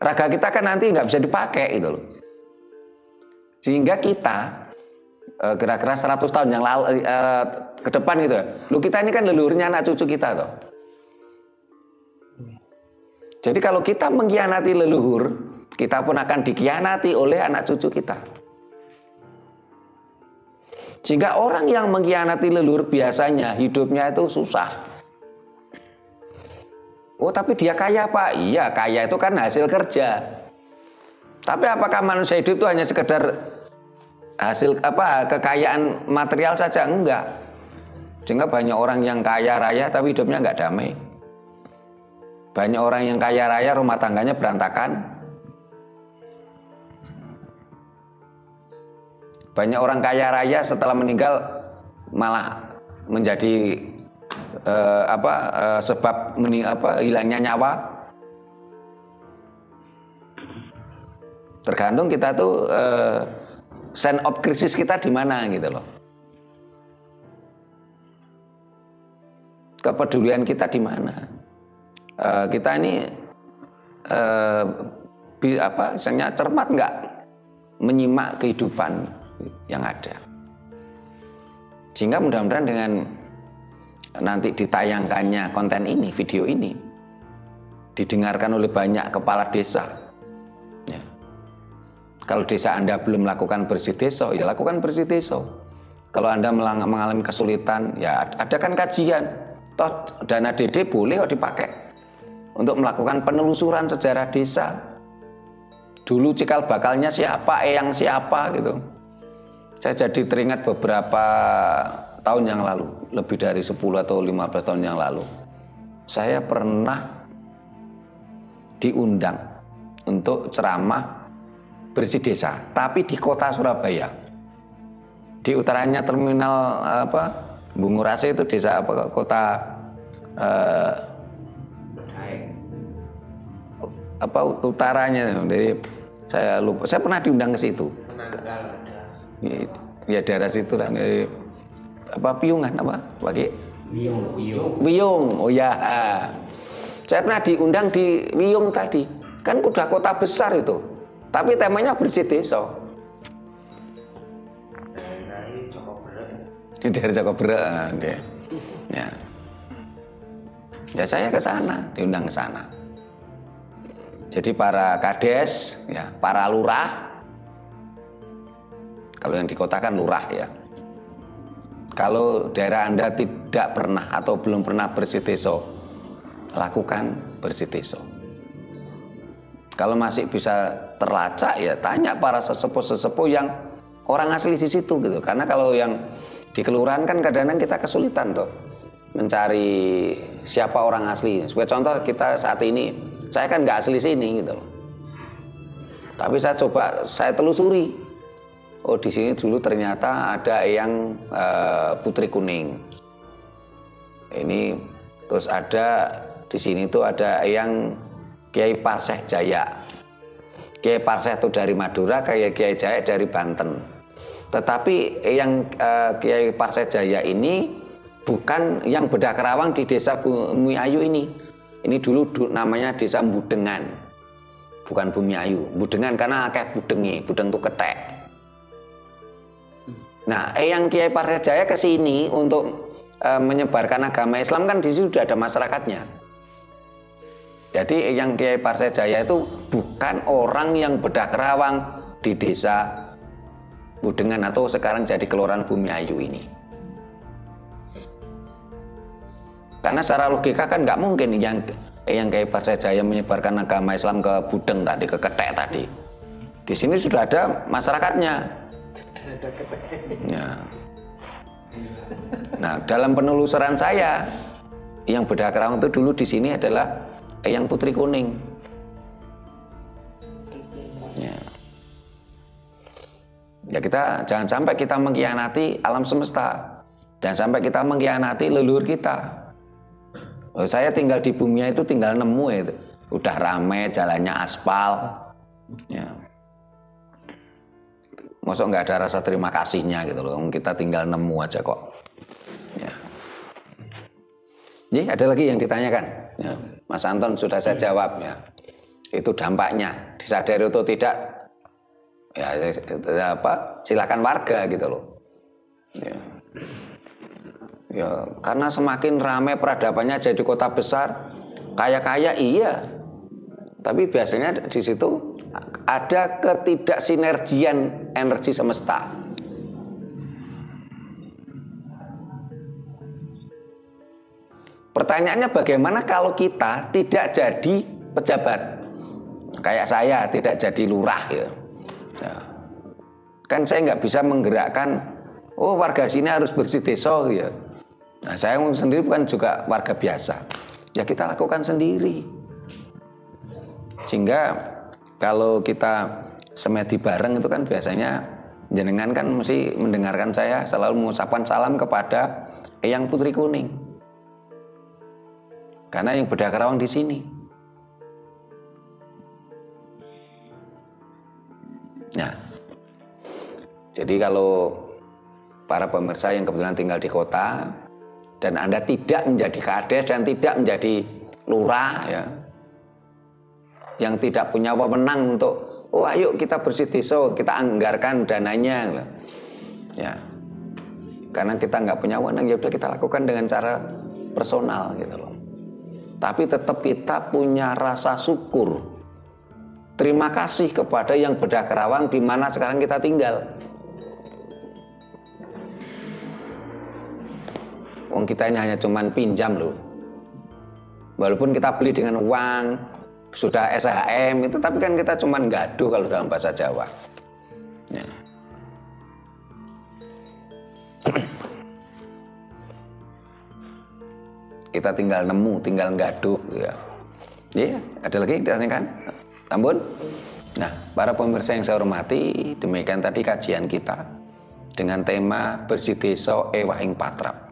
Raga kita kan nanti nggak bisa dipakai gitu loh. Sehingga kita kira-kira 100 tahun yang lalu ke depan gitu ya. Lu kita ini kan leluhurnya anak cucu kita toh. Jadi kalau kita mengkhianati leluhur, kita pun akan dikhianati oleh anak cucu kita. Sehingga orang yang mengkhianati leluhur biasanya hidupnya itu susah. Oh tapi dia kaya Pak. Iya kaya itu kan hasil kerja. Tapi apakah manusia hidup itu hanya sekedar hasil kekayaan material saja? Enggak. Sehingga banyak orang yang kaya raya tapi hidupnya enggak damai. Banyak orang yang kaya raya rumah tangganya berantakan. Banyak orang kaya raya setelah meninggal malah menjadi sebab hilangnya nyawa. Tergantung kita tuh sense of krisis kita di mana gitu loh. Kepedulian kita di mana? Kita ini misalnya cermat nggak menyimak kehidupan yang ada. Sehingga mudah-mudahan dengan nanti ditayangkannya konten ini, video ini, didengarkan oleh banyak kepala desa. Ya. Kalau desa Anda belum melakukan bersih desa, ya lakukan bersih desa. Kalau Anda mengalami kesulitan, ya adakan kajian. Toh dana DD boleh kok dipakai untuk melakukan penelusuran sejarah desa. Dulu cikal bakalnya siapa, eyang siapa gitu. Saya jadi teringat beberapa tahun yang lalu, lebih dari 10 atau 15 tahun yang lalu, saya pernah diundang untuk ceramah bersih desa, tapi di kota Surabaya. Di utaranya terminal Bungurase itu desa apa, kota utaranya, dari saya lupa. Saya pernah diundang ke situ. Ya daerah situ lah, dari Piungan pakai Wiyung. Oh ya, saya pernah diundang di Wiyung tadi, kan udah kota besar itu, tapi temanya bersih desa. Dari Joko Berat, okay. Ya saya ke sana, diundang ke sana. Jadi para kades, ya, para lurah, kalau yang di kota kan lurah ya. Kalau daerah Anda tidak pernah atau belum pernah bersih desa, lakukan bersih desa. Kalau masih bisa terlacak, ya tanya para sesepuh-sesepuh yang orang asli di situ gitu. Karena kalau yang di kelurahan kan kadang-kadang kita kesulitan tuh mencari siapa orang asli. Sebagai contoh kita saat ini, saya kan nggak asli sini gitu loh. Tapi saya telusuri. Oh di sini dulu ternyata ada yang Putri Kuning. Ini terus ada di sini tuh ada yang Kiai Parseh Jaya. Kiai Parseh itu dari Madura, Kiai Jaya dari Banten. Tetapi yang Kiai Parseh Jaya ini bukan yang Bedah Kerawang di desa Bumi Ayu ini. Ini dulu namanya desa Budengan. Bukan Bumi Ayu. Budengan karena akeh budengi, budeng itu ketek. Nah, yang Kiai Parseh Jaya ke sini untuk menyebarkan agama Islam kan di situ sudah ada masyarakatnya. Jadi yang Kiai Parseh Jaya itu bukan orang yang Bedah Kerawang di desa Budengan atau sekarang jadi Kelurahan Bumi Ayu ini. Karena secara logika kan nggak mungkin yang Kiai Parseh Jaya menyebarkan agama Islam ke Budeng tadi, ke Ketek tadi. Di sini sudah ada masyarakatnya. Ya. Nah, dalam penelusuran saya, yang Bedah Kerawang itu dulu di sini adalah yang Putri Kuning. Ya. Ya kita jangan sampai kita mengkhianati alam semesta. Jangan sampai kita mengkhianati leluhur kita. Saya tinggal di bumi itu tinggal nemu itu. Udah ramai, jalannya aspal. Ya. Masa nggak ada rasa terima kasihnya gitu loh. Kita tinggal nemu aja kok. Ya. Jadi ada lagi yang ditanyakan. Ya. Mas Anton sudah saya jawab ya. Itu dampaknya. Disadari atau tidak? Ya silakan warga gitu loh. Ya karena semakin ramai peradabannya jadi kota besar, kaya-kaya iya. Tapi biasanya di situ ada ketidaksinergian energi semesta. Pertanyaannya bagaimana kalau kita tidak jadi pejabat? Kayak saya tidak jadi lurah ya. Ya. Kan saya nggak bisa menggerakkan, oh warga sini harus bersih desa ya. Nah saya sendiri bukan juga warga biasa. Ya kita lakukan sendiri. Sehingga kalau kita semedi bareng itu kan biasanya jenengan kan mesti mendengarkan saya selalu mengucapkan salam kepada Eyang Putri Kuning. Karena yang Bedah Kerawang di sini. Nah, jadi kalau para pemirsa yang kebetulan tinggal di kota dan Anda tidak menjadi kades dan tidak menjadi lurah ya, yang tidak punya wewenang untuk ayo kita bersih desa, kita anggarkan dananya ya. karena kita nggak punya wewenang, ya udah kita lakukan dengan cara personal gitu loh. Tapi tetap kita punya rasa syukur, terima kasih kepada yang Bedah Kerawang di mana sekarang kita tinggal. Wong kita ini hanya cuman pinjam loh. Walaupun kita beli dengan uang, sudah SHM itu, tapi kan kita cuman gaduh kalau dalam bahasa Jawa. Ya. Kita tinggal nemu, tinggal gaduh ya. Iya, ada lagi ditanyakan? Ampun. Nah, para pemirsa yang saya hormati, demikian tadi kajian kita dengan tema bersih desa ewahing patrap.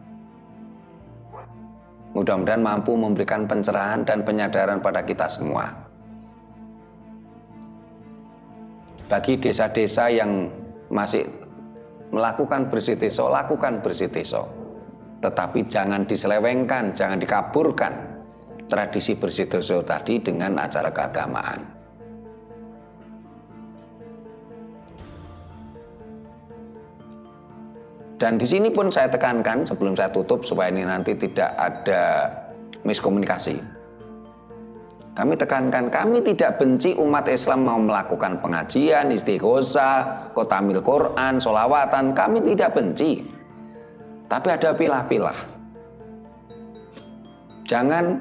Mudah-mudahan mampu memberikan pencerahan dan penyadaran pada kita semua. Bagi desa-desa yang masih melakukan bersih desa, lakukan bersih desa. Tetapi jangan diselewengkan, jangan dikaburkan tradisi bersih desa tadi dengan acara keagamaan. Dan di sini pun saya tekankan sebelum saya tutup supaya ini nanti tidak ada miskomunikasi. Kami tekankan, kami tidak benci umat Islam mau melakukan pengajian, istighosah, khotamil Quran, sholawatan, kami tidak benci. Tapi ada pilah-pilah. Jangan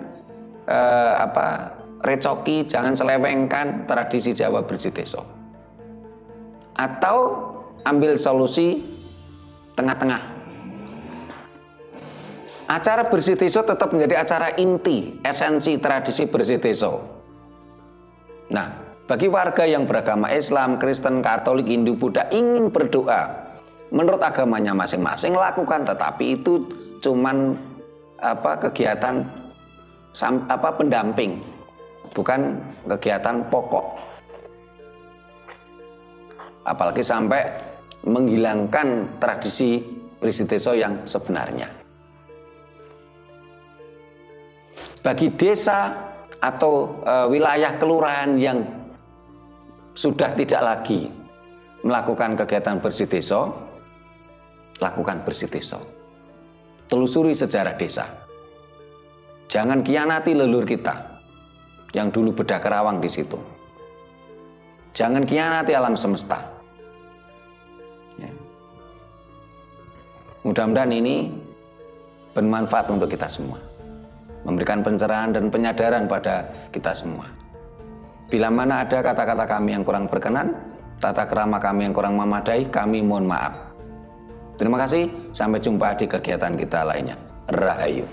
recoki, jangan selewengkan tradisi Jawa bersih desa. Atau ambil solusi tengah-tengah. Acara bersih desa tetap menjadi acara inti, esensi tradisi bersih desa. Nah, bagi warga yang beragama Islam, Kristen, Katolik, Hindu, Buddha ingin berdoa menurut agamanya masing-masing, lakukan, tetapi itu cuman kegiatan pendamping, bukan kegiatan pokok. Apalagi sampai menghilangkan tradisi bersih desa yang sebenarnya. Bagi desa atau wilayah kelurahan yang sudah tidak lagi melakukan kegiatan bersih desa, lakukan bersih desa. Telusuri sejarah desa. Jangan kianati leluhur kita yang dulu Bedah Kerawang di situ. Jangan kianati alam semesta. Ya. Mudah-mudahan ini bermanfaat untuk kita semua, memberikan pencerahan dan penyadaran pada kita semua. Bila mana ada kata-kata kami yang kurang berkenan, tata krama kami yang kurang memadai, kami mohon maaf. Terima kasih, sampai jumpa di kegiatan kita lainnya. Rahayu.